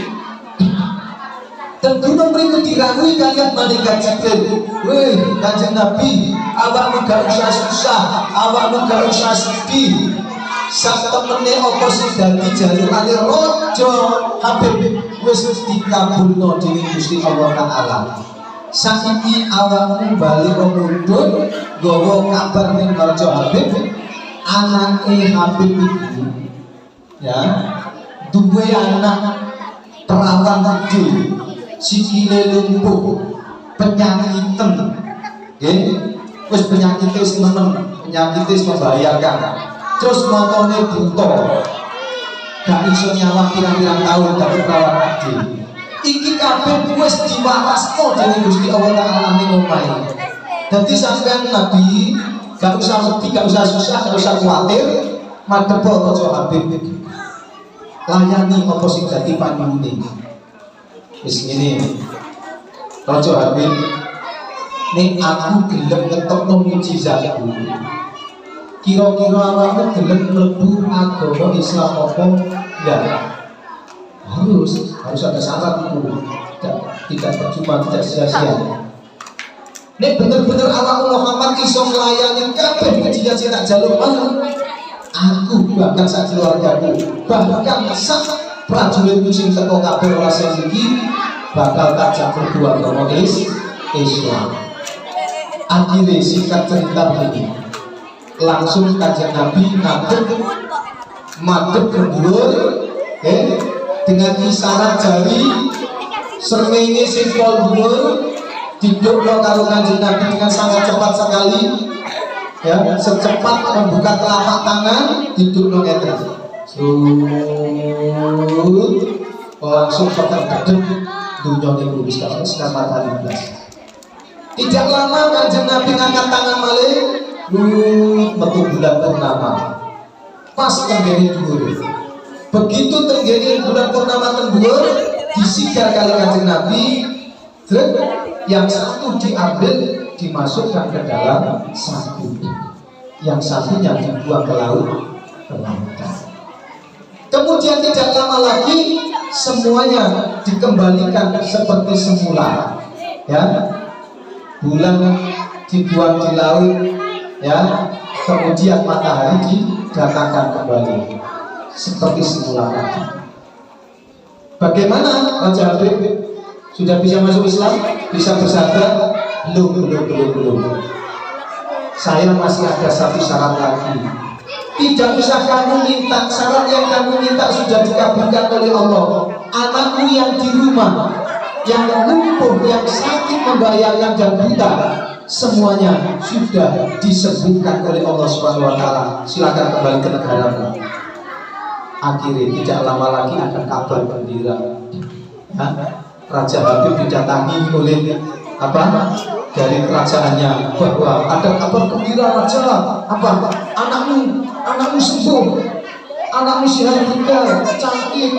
[SPEAKER 5] Dan gunung berikut dirangui kalian malaikat Jibril. Weh Kanjeng Nabi, awakmu gak usah susah, awakmu gak usah sedih. Sak temene apa sing dadi jalukane Raja Habib wis dikabulno dening Gusti Allah Taala. Saiki awakmu bali mundhut nggawa kabar ning Raja Habib, anake Habib iki ya duwe anak perawan gede, sikile lumpuh, penyakitan, wis penyakit wis nemen, penyakit wis membahayakan. Terus motone buta, gak iso nyawang pirang-pirang tahun dari perawan gede. Iki kabeh wis diwarasko dening Gusti Allah Taala ning omahe. Dadi sampean Nabi gak usah wedi, gak usah susah, gak usah kuwatir, madhep Raja Habib. Layani apa sing dadi panyuwune. Wis ngene. Raja Habib, nek aku gelem ngetokno mujizatku. Kira-kira awakmu gelem mlebu agama Islam apa enggak? Harus ada syarat itu. Tidak percuma, tidak sia-sia. Nek bener-bener awakmu Muhammad iso nglayani kabeh mujizat sing tak jaluk, aku bahkan sak keluargaku, bahkan sak prajuritku sing teko kabeh ora sing iki bakal tak campur dua agama Islam. Akhirnya singkat cerita begini. Langsung Kanjeng Nabi madhep kendhuwur dengan isyarat jari srengenge sing pol dhuwur didukno karo Kanjeng Nabi dengan sangat cepat sekali ya, secepat membuka telapak tangan didukno ngeten langsung peter dedeg dunia niku wis selamat hari belas. Tidak lama Kanjeng Nabi ngangkat tangan malih metu bulan purnama. Pas tenggene dhuwur. Begitu tenggene bulan purnama dhuwur disigar kali Kanjeng Nabi, yang satu diambil dimasukkan ke dalam saku, yang satunya dibuang ke laut, ke lautan. Kemudian tidak lama lagi semuanya dikembalikan seperti semula, ya. Bulan dibuang di laut, ya. Kemudian matahari didatangkan kembali seperti semula lagi. Bagaimana Raja Habib? Sudah bisa masuk Islam? Bisa bersahabat? Belum. Saya masih ada satu syarat lagi. Tidak usah kamu minta, syarat yang kamu minta sudah dikabulkan oleh Allah. Anakmu yang di rumah, yang lumpuh, yang sakit, membahayakan dan buta, semuanya sudah disebutkan oleh Allah Subhanahu wa Ta'ala. Silakan kembali ke negaramu. Akhirnya tidak lama lagi akan kabar gembira. Raja Habib didatangi oleh dari kerajaannya bahwa ada kabar gembira raja, anakmu sembuh, anakmu sehat juga, cantik,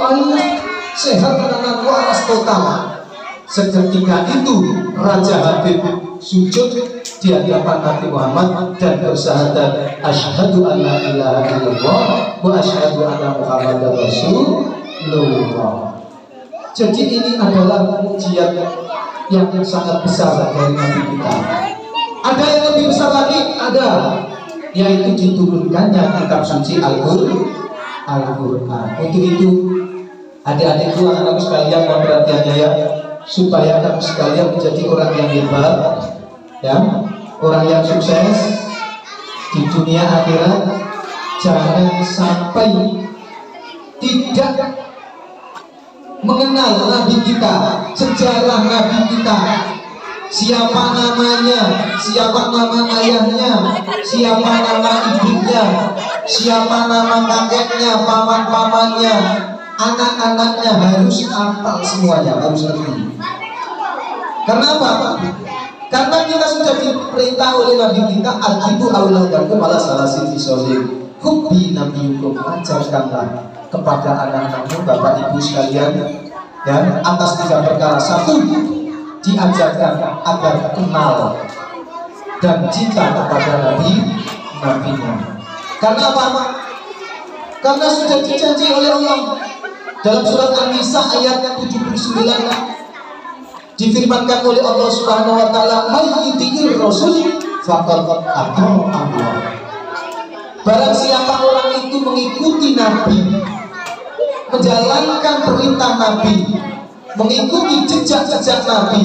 [SPEAKER 5] sehat dan waras total. Seketika itu Raja Habib sujud di hadapan Nabi Muhammad dan bersyahadat asyhadu an la ilaha illallah wa asyhadu anna Muhammadar Rasulullah. Jadi ini adalah ujian yang sangat besar dari Nabi kita. Ada yang lebih besar lagi, ada, yaitu diturunkannya kitab suci Al-Quran. Untuk itu, adik-adikku, anak-anakku sekalian, mohon perhatiannya ya, supaya kamu sekalian menjadi orang yang hebat, ya, orang yang sukses di dunia akhirat. Jangan sampai tidak mengenal Nabi kita, sejarah Nabi kita, siapa namanya, siapa nama ayahnya, siapa nama ibunya, siapa nama kakeknya, paman-pamannya, anak-anaknya, harus hafal semuanya, harus ngerti. Kenapa? Karena kita sudah diperintah oleh Nabi kita, ajibu auladakum ala salasiti sholim, hubbi nabiyukum, ajarkanlah kepada anak-anakmu, bapak ibu sekalian, dan atas 3 perkara. Satu, diajarkan agar kenal dan cinta kepada nabinya. Karena apa? Karena sudah dijanji oleh Allah dalam surat An-Nisa ayat 79, difirmankan oleh Allah Subhanahu wa Ta'ala, may yuti'ir rasul faqad ata Allah. Barang siapa orang itu mengikuti Nabi, menjalankan perintah Nabi, mengikuti jejak-jejak Nabi,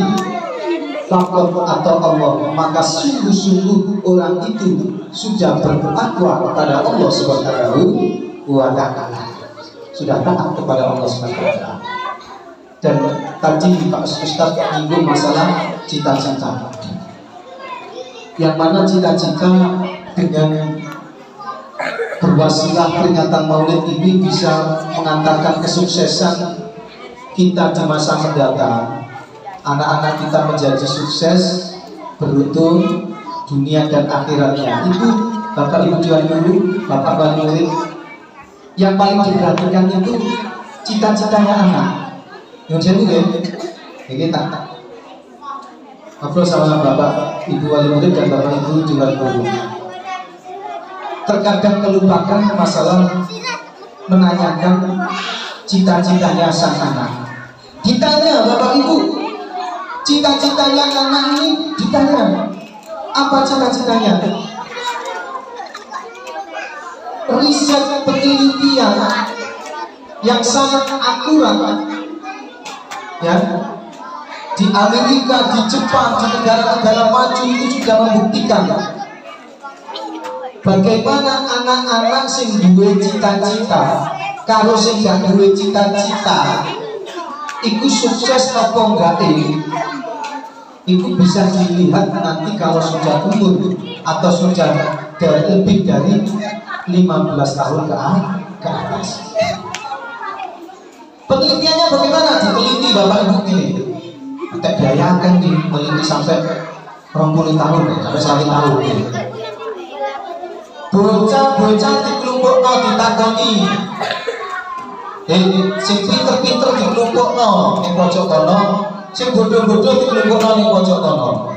[SPEAKER 5] faqad atau Allah, maka sungguh-sungguh orang itu sudah bertakwa kepada Allah Subhanahu wa Ta'ala, sudah taat kepada Allah Subhanahu wa Ta'ala. Dan tadi Pak Ustaz menyinggung masalah cita-cita, yang mana cita-cita dengan berwasilah peringatan Maulid ini bisa mengantarkan kesuksesan kita di masa mendatang. Anak-anak kita menjadi sukses, beruntung dunia dan akhiratnya. Itu Bapak Ibu Tuan Guru, Bapak Wali Murid, yang paling diperhatikan itu cita-citanya anak. Yang saya ya, kita ngobrol sama Bapak Ibu Wali Murid dan Bapak Ibu Tuan Guru. Terkadang melupakan masalah menanyakan cita-citanya sang anak. Ditanya Bapak Ibu, cita-citanya anak ini ditanya, apa cita-citanya? Riset penelitian yang sangat akurat, ya, di Amerika, di Jepang, di negara-negara maju itu sudah membuktikan bagaimana anak-anak sing duwe cita-cita karo sing gak duwe cita-cita iku sukses apa enggak itu bisa dilihat nanti kalau sudah umur atau sudah lebih dari 15 tahun ke atas. Penelitiannya bagaimana? Diteliti Bapak Ibu ini. kayak biaya kan dimiliki sampai 20 tahun sampai 1 tahun. Bocah-bocah dikelompokno ditakoni. Sing pinter-pinter dikelompokno ning pojok kono, sing bodoh-bodoh dikelompokno ning pojok kono.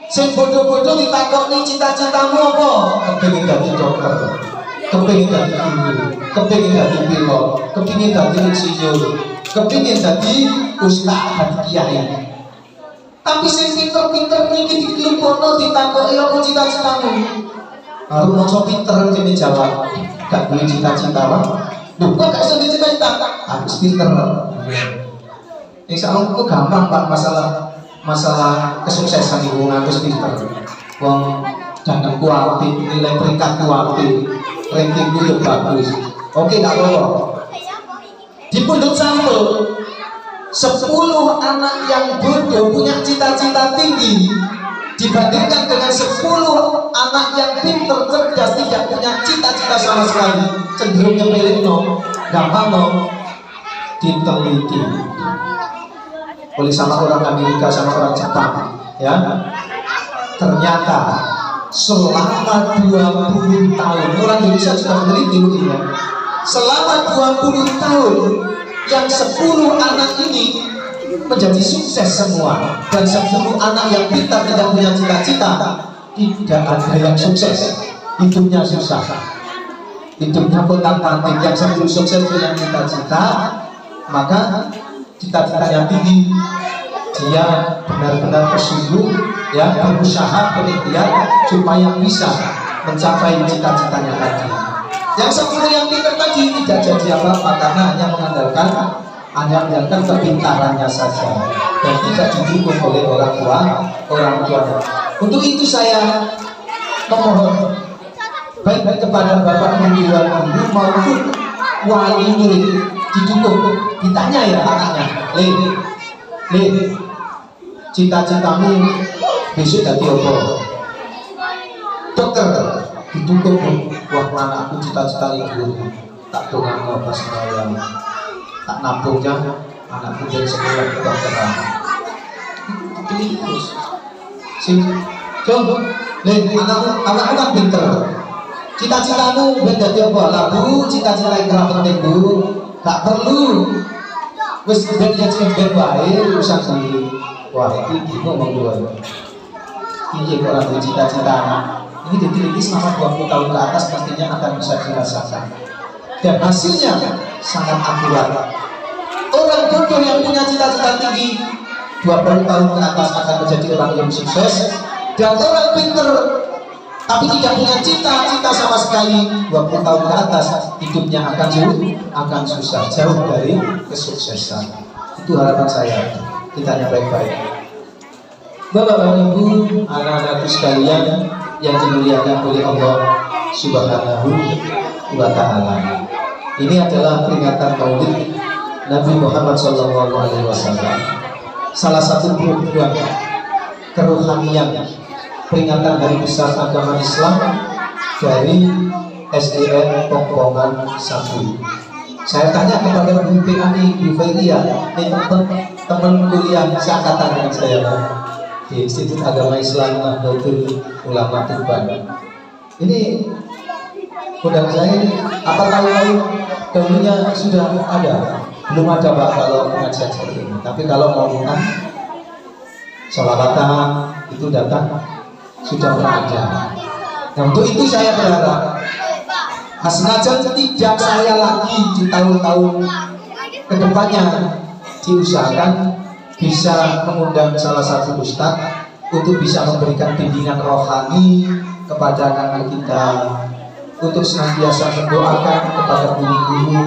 [SPEAKER 5] Sing bodoh-bodoh ditakoni cita-citamu apa? Kepengin dadi dokter, kepengin dadi guru, kepengin dadi pilot, kepengin dadi insinyur, kepengin dadi ustaz, dadi kiai. Tapi sing pinter-pinter niki dikelompokno ditakoki apa cita-citamu? Harus mau pinter kene jawab, gak duwe cita-cita lah. Duh, kok gak iso cita-cita? Harus pinter. Insya Allah itu gampang Pak, masalah kesuksesan ibu harus pinter. Wong danganku apik, nilai peringkatku apik, rankingku yo bagus. Oke, gak apa-apa. Di pundut sampel 10 anak yang bodoh punya cita-cita tinggi dibandingkan dengan 10 anak yang pinter, cerdas, tidak punya cita-cita sama sekali, cenderung nyepelin no, gampang no, diteliti oleh sama orang Amerika sama orang Jepang, ya. Ternyata selama 20 tahun orang Indonesia juga meneliti ya. Selama 20 tahun yang 10 anak ini menjadi sukses semua, dan 10 anak yang pintar tidak punya cita-cita, tidak ada yang sukses, hidupnya susah, hidupnya kotak-katik. Yang 10 sukses punya cita-cita, maka cita-citanya tinggi, dia benar-benar bersungguh, ya, berusaha, berikhtiar supaya bisa mencapai cita-citanya tadi. Yang 10 yang pintar tadi tidak jadi apa-apa karena hanya mengandalkan kepintarannya saja dan tidak didukung oleh orang tuanya. Untuk itu saya memohon baik kepada Bapak Guru maupun wali murid didukung, ditanya ya anaknya, Le, cita-citamu besok jadi apa? Dokter, didukung. Wah, anakku cita-cita guru, tak dongan apa sembahyang, tak nabungnya anakku jadi sekolah kedokteran. Terus sing coba anakku kan pinter, cita-citamu beda dia apa lah Bu, cita-cita yang kurang penting Bu, tak perlu wis ben ya ben wae urusan sendiri. Wah, itu bingung menggunakan ini orang bercita-cita ini diteliti selama 20 tahun ke atas pastinya akan bisa dirasakan dan hasilnya sangat akurat. Orang bodoh yang punya cita-cita tinggi 20 tahun ke atas akan menjadi orang yang sukses, dan orang pinter tapi tidak punya cita-cita sama sekali 20 tahun ke atas hidupnya akan susah, jauh dari kesuksesan. Itu harapan saya. Kitanya baik-baik. Bapak-bapak Ibu, anak-anakku sekalian yang dimuliakan oleh Allah Subhanahu wa Ta'ala. Ini adalah peringatan Maulid Nabi Muhammad SAW. Salah satu program kerohanian peringatan hari besar agama Islam dari SDN Pongpongan 1. Saya tanya kepada Bu PAI, Bu Feria, teman kuliah seangkatan dengan saya di Institut Agama Islam Nahdlatul Ulama Tuban. Ini kodam saya ini apa tahu dahulunya sudah ada? Belum ada Pak kalau pengajian seperti ini. Tapi kalau mau bukan sholawatan itu datang sudah ada. Nah, untuk itu saya berharap senajan tidak saya lagi di tahun-tahun kedepannya diusahakan bisa mengundang salah satu ustadz untuk bisa memberikan bimbingan rohani kepada anak-anak kita, untuk senantiasa mendoakan kepada guru-guru,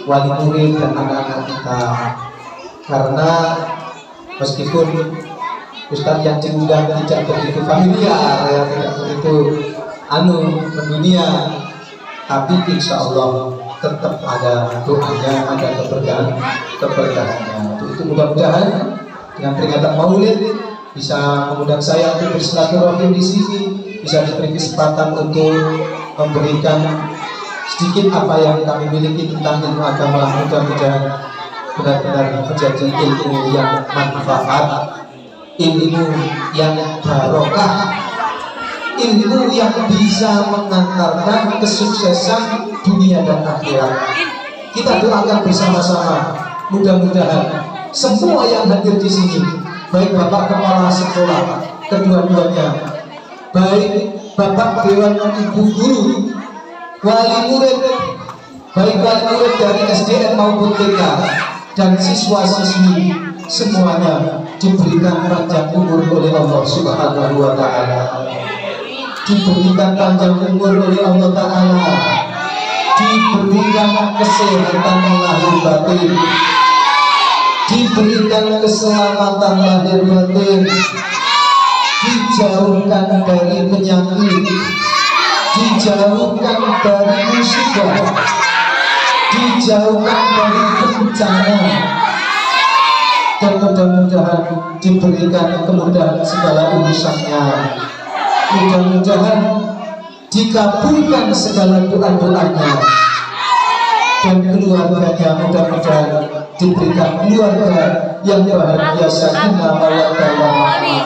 [SPEAKER 5] wali murid dan anak-anak kita. Karena meskipun ustadz yang diundang tidak begitu familiar, ya, tidak begitu mendunia, tapi insya Allah tetap ada doanya, ada keberkahannya. Itu mudah-mudahan dengan peringatan Maulid bisa mengundang saya untuk bersilaturahim di sini, bisa diberi kesempatan untuk memberikan sedikit apa yang kami miliki tentang ilmu agama. Mudah-mudahan benar-benar menjadi ilmu yang manfaat, ilmu yang barokah, ilmu yang bisa mengantarkan kesuksesan dunia dan akhirat. Kita doakan bersama-sama, mudah-mudahan semua yang hadir di sini, baik Bapak Kepala Sekolah kedua-duanya, baik Bapak Dewan Ibu Guru, wali murid, baik wali murid dari SDN maupun TK, dan siswa-siswi semuanya diberikan panjang umur oleh Allah Subhanahu wa Ta'ala, diberikan panjang umur oleh Allah Ta'ala, diberikan kesehatan lahir batin, diberikan keselamatan lahir batin, dijauhkan dari penyakit, dijauhkan dari musibah, dijauhkan dari bencana, dan mudah-mudahan diberikan kemudahan segala urusannya. Mudah-mudahan dikabulkan segala doa-doanya, dan keluarganya mudah-mudahan diberikan keluarga yang bahagia, sakinah mawaddah warahmah.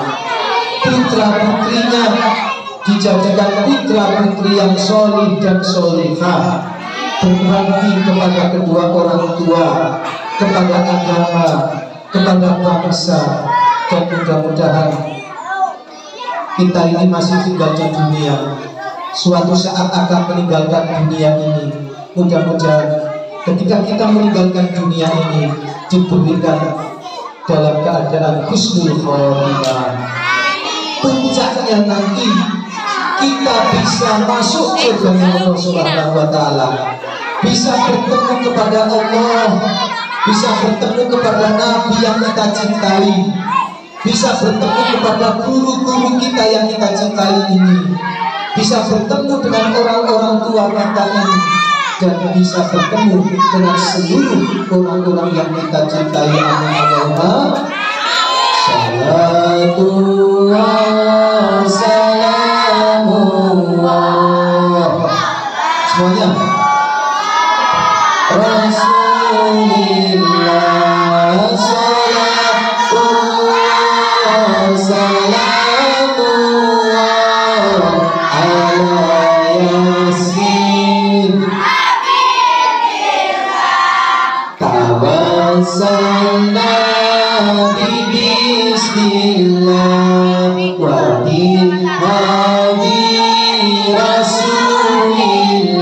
[SPEAKER 5] Putra-putrinya dijadikan putra-putri yang solih dan solihah, berbakti kepada kedua orang tua, kepada agama, kepada bangsa, dan mudah-mudahan kita ini masih tinggal di dunia, suatu saat akan meninggalkan dunia ini. Mudah-mudahan ketika kita meninggalkan dunia ini diberikan dalam keadaan husnul khotimah. Puncaknya nanti kita bisa masuk surga Allah Subhanahu wa Ta'ala, bisa bertemu kepada Allah, bisa bertemu kepada Nabi yang kita cintai, bisa bertemu kepada guru-guru kita yang kita cintai ini, bisa bertemu dengan orang-orang tua kita ini, dan bisa bertemu dengan seluruh orang-orang yang kita cintai. Amin Allahumma. Salatu wassalamullah. Semuanya. Rasulillah salatu wassalamullah ala yasin tawassalna bismillah wa bihadi rasulillah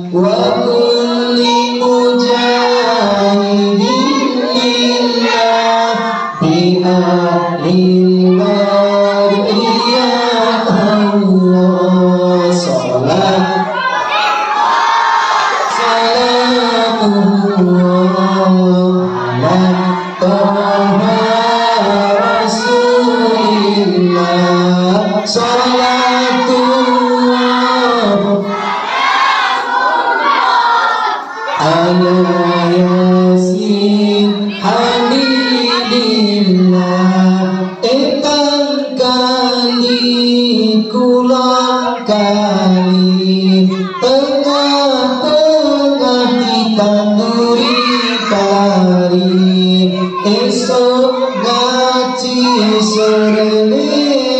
[SPEAKER 5] wa kulli mujahidin lillah bi ahlil bariyah Allah salat salamullah ala Taha Rasulillah salatullah ala yasin hamidillah etang kali kulon kali tengah-tengah kita nuri kari esok ngaji sore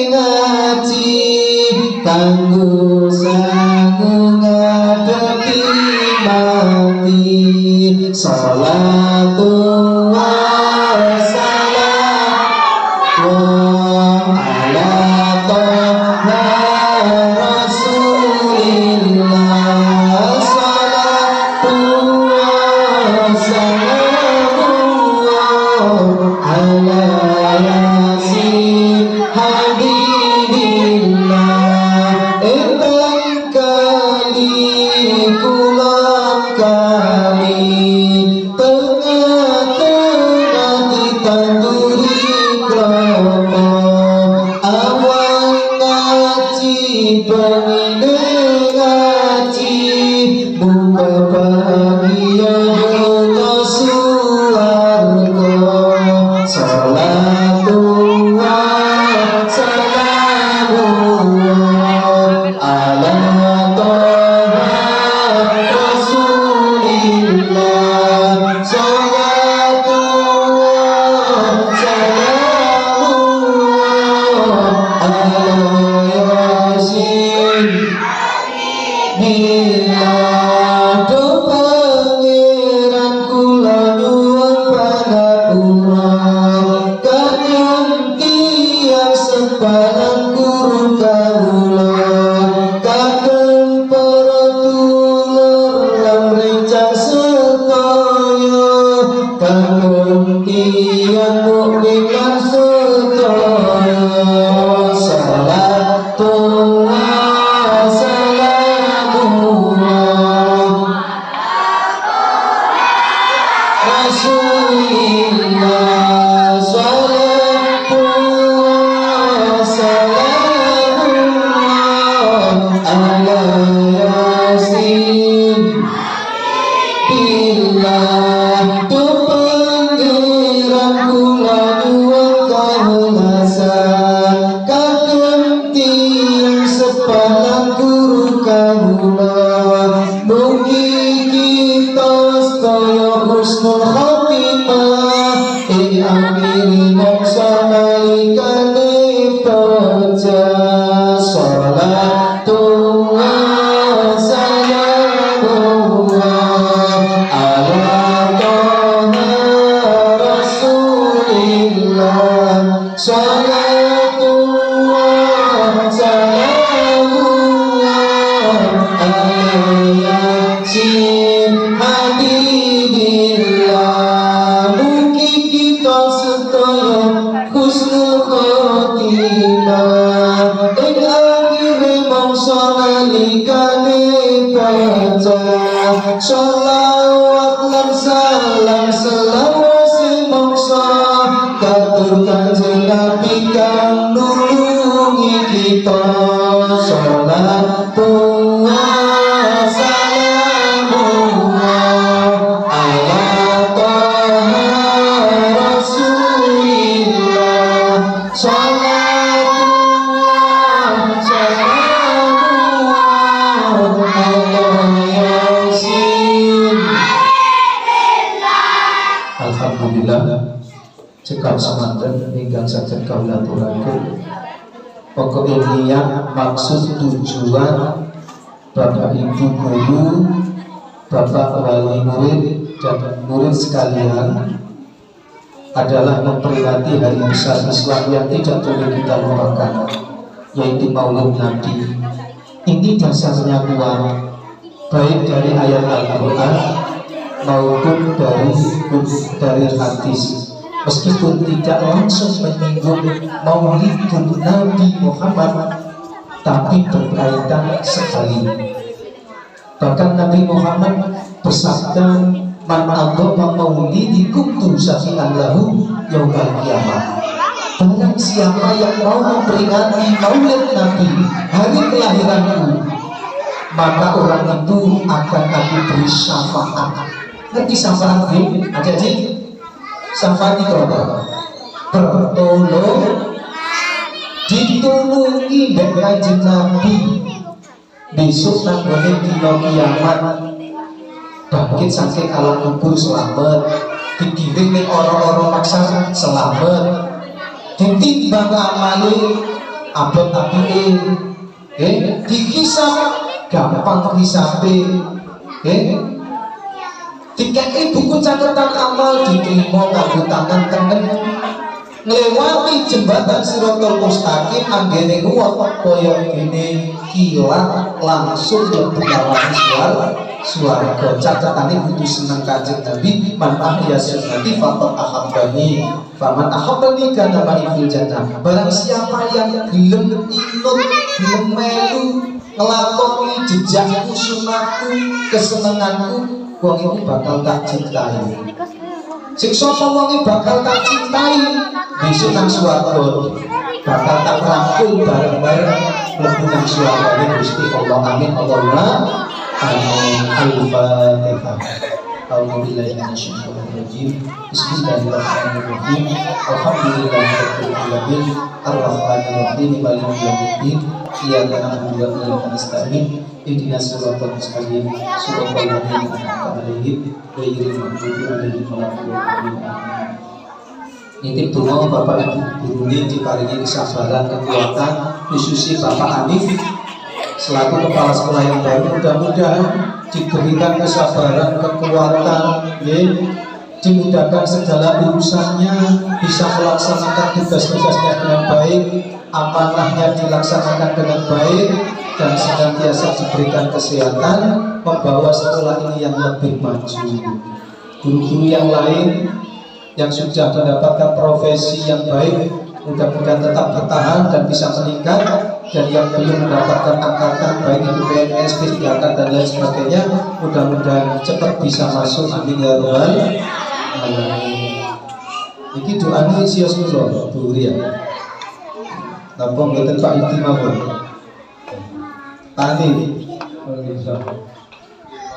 [SPEAKER 5] ngaji kanggo sangu ngadepi mati salatu wassalam ala Taha Rasulillah salatu wassalam ala Lamun tiyang mukmin sedaya salatullah salamullah Rasulillah salatullah salamullah ala yasin billah tu pangeran kula nyuwun kaulasan kagem tiyang sepalang guru kawula mugi kita sedaya husnul khotimah ing akhir mangsa nalikane baca salatullah salamullah ala toha rasulillah salatullah salamullah ala yasin habibillah mugi kita sedaya husnul khotimah ing akhir mangsa nalikane baca sholawat lan salam selawase mangsa katur kanjeng Nabi kang nulungi kita sholatullah salamullah ala toha rasulillah sholatullah salamullah ala yasin. Alhamdulillah cekap semanten ingkang saged kawula aturaken pokok niat maksud tujuan Bapak Ibu guru, Bapak wali murid dan murid sekalian adalah memperingati hari besar Islam yang tidak boleh kita lupakan, yaitu Maulid Nabi. Ini dasarnya kuat, baik dari ayat Al-Quran maupun dari hadis. Meskipun tidak langsung menyinggung Maulidun Nabi Muhammad, tapi berkaitan sekali. Bahkan Nabi Muhammad bersabda, "Man adhama maulidi kuntu syafi'an lahu yaumal qiyamah." Barang siapa yang mau memperingati Maulid Nabi, hari kelahiranku, maka orang itu akan aku beri syafaat. Nanti syafaat ini aja-aja. Syafaat itu apa? Bertolong ditulungi mbek Kanjeng Nabi besok nanggone dina kiamat, bangkit saking alam kubur selamat, digiring ning ora-ora maksa selamat, ditimbang amale abot apike, dihisab gampang hisabe, dikei buku catatan amal diterima nganggo tangan tengen, nglewati jembatan Siratal Mustaqim anggene kuwat kaya dene kilat langsung mlebu lawan swarga. Catatane kudu seneng Kanjeng Nabi, man ahya sunnati faqad ahabbani faman ahabbani kana ma'il jannah. Barang siapa yang gelem inut, gelem melu nglakoni jejakku, sunahku, kesenenganku, wong iki bakal tak cintai. Sing sapa wong iki bakal tak cintai, besok nang swarga bakal tak rangkul bareng-bareng mlebu nang swargane Gusti Allah. Amin Allahumma amin. Al-Fatihah. A'udzubillahi minasyaitonir rajim. Bismillahirrahmanirrahim. Alhamdulillahirabbil alamin. Arrahmanir rahim. Maliki yaumiddin. Iyyaka na'budu wa iyyaka nasta'in. Ihdinas siratal mustaqim. Siratal ladzina an'amta 'alaihim ghairil maghdubi 'alaihim waladdallin. Nitip donga Bapak Ibu guru diparingi kesabaran, kekuatan, khususnya Bapak Hanif selaku kepala sekolah yang baru, mudah-mudahan diberikan kesabaran, kekuatan, dimudahkan segala urusannya, bisa melaksanakan tugas-tugasnya dengan baik, amanahnya dilaksanakan dengan baik, dan senantiasa diberikan kesehatan, membawa sekolah ini yang lebih maju. guru-guru yang lain yang sudah mendapatkan profesi yang baik, mudah-mudahan tetap bertahan dan bisa meningkat, dan yang belum mendapatkan angkatan baik itu PNS, P3K dan lain sebagainya, mudah-mudahan cepat bisa masuk, amin ya rabbal alamin. Iki doanya sios kula Bu Ria. Napa mboten Pak Idi mawon. Tani.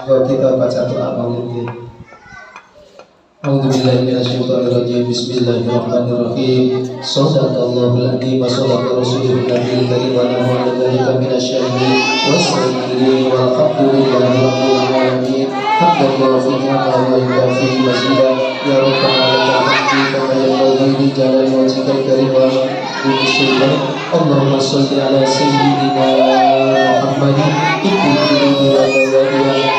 [SPEAKER 5] Kalau kita baca doa maulid. A'udzubillahi minasyaitonirrajim. Bismillahirrahmanirrahim. Shadaqallahul adzim wa shadaqa rasulul nabiyil karim wa nahnu 'ala dzalika minasyahidin was-sabirin walhamdulillahi rabbil alamin. Hamdan fiha wa yukafi mazida ya rabbana lakal hamdu kama yanbaghi li jalali wajhikal karim wa bisyukran. Allahumma shalli ala sayyidina Muhammadin ibni wa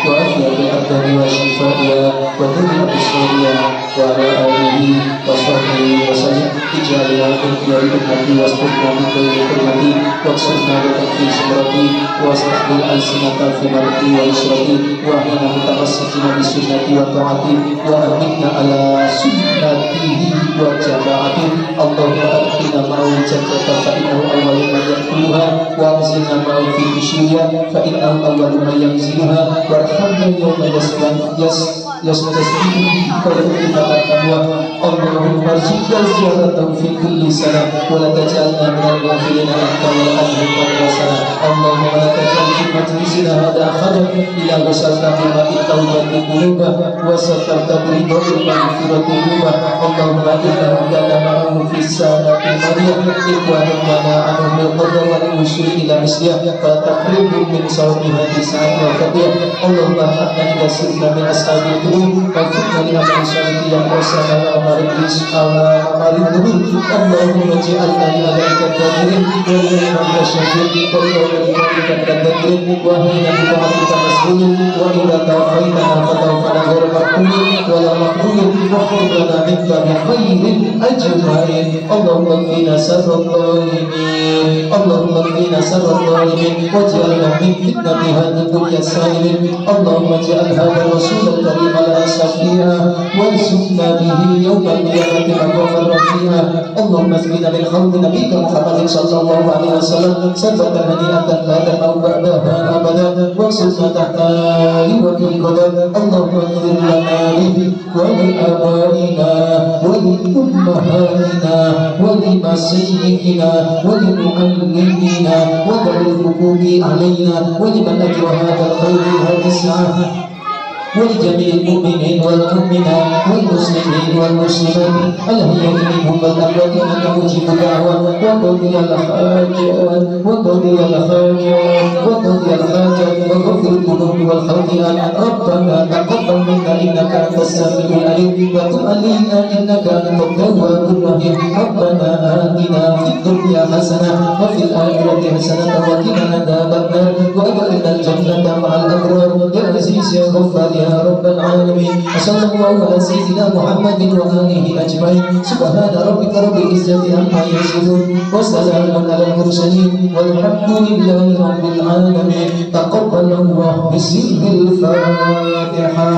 [SPEAKER 5] wa afiyati abdani wa shifaiya wa dhurri bisariya wa ala alihi wa sahbihi wa sallim. Ij'alna min khiyari ummati wasturna min khayri ummati waqsurna laka fi sumrati wastaqbil alsinata fi marti wa israti wa hina mutamassakina bi sunnati wa ta'ati wa amitna ala sunnatihi wa jama'ati. Allahumma adkhilna ma'al jannata fa innahu awwalu man yadkhuluha wa anzilna ma'al fi usyriya fa innahu awwalu man yanziluha warhamna yawma yastasbihu fa yu'tiba al-amwa. Allahumma arzuqna ziyaratahu fi kulli sana wa la taj'alna min al-ghafilina anta wa ajrina wa sana. Allahumma la taj'al fi majlisina hadha hadan ila ghasalna bima'i tawbati quluba wa satarta biridul maghfirati quluba. Allahumma innahu kana ma'ahu fi sanati maryam ikhwanun mana anu bil qadar wal usul ila misliyah fa taqribu min sawmi hadis sa'at wa fadiyah. Allahumma hadna ila sirna min ashabil qulub wa fitna li amal salih yang wasana wa amaris amarin. Allahumma ja'alna li alaika qadirin wa li masyajid wa li alaika qadirin wa hina bi ta'atika mas'ulun wa ila tawfaina fa tawfana ghayra maqbulin wa la maqbulin wa qulna minka bi khairin ajma'in. Allahumma qina sarral zalimin. Allahumma qina sarral zalimin waj'alna min fitnati hadhihi dunya salimin. Allahumma ja'al hadha rasul al-karim ala safiha warzuqna bihi yawm al-qiyamati maqaman rafi'a. Allahumma asqina min khawdi nabiyyika Muhammadin sallallahu alaihi wasallam sabatan hadiatan la ta'u ba'daha abadan wa sunnata liwati qadar. Allahumma ighfir lana wa li abaina wa li ummahatina wa li masayyidina wa li mu'allimina wa li hukuki alaina wa li man ajra hadha al-khayri hadis ولجميع المؤمنين والمؤمنات والمسلمين والمسلمات الأحياء منهم والأموات إنك مجيب الدعوات وقضي الحاجات وقضي الحاجات وقضي الحاجات وغفر الذنوب والخطيئات. ربنا تقبل منا إنك أنت السميع العليم وتب علينا إنك أنت التواب الرحيم. ربنا آتنا في الدنيا حسنة وفي الآخرة حسنة وقنا عذاب النار وأدخلنا الجنة مع الأبرار يا عزيز يا غفار يا رب العالمين. وصلى الله على سيدنا محمد وآله أجمعين. سبحان ربك رب العزة عما يصفون وسلام على المرسلين والحمد لله رب العالمين. تقبل الله بسر الفاتحة.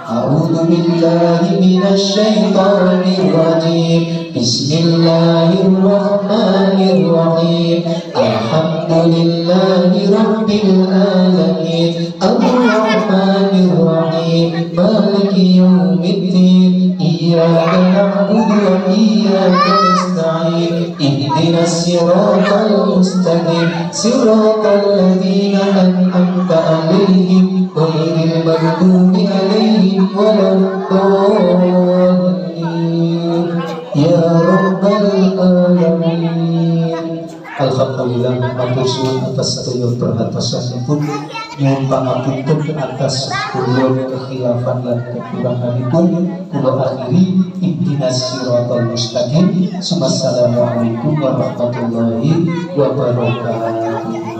[SPEAKER 5] أعوذ بالله من الشيطان الرجيم. بسم الله الرحمن الرحيم. الحمد لله رب العالمين الرحمن الرحيم مالك يوم الدين إياك نعبد وإياك نستعين اهدنا الصراط المستقيم صراط الذين أنعمت عليهم غير المغضوب عليهم ولا الضالين يا رب العالمين. Alhamdulillah, matur suwun atas sedaya perhatosanipun, nyuwun pangapunten atas sedaya kekhilafan lan kekuranganipun. Kula akhiri ihdinas siratal mustaqim. Assalamualaikum warahmatullahi wabarakatuh.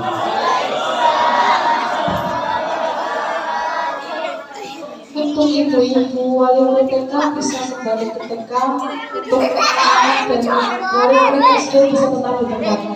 [SPEAKER 1] Untuk ibu-ibu wali murid TK bisa kembali ke TK. Untuk anak dan wali murid SD bisa tetap di TK.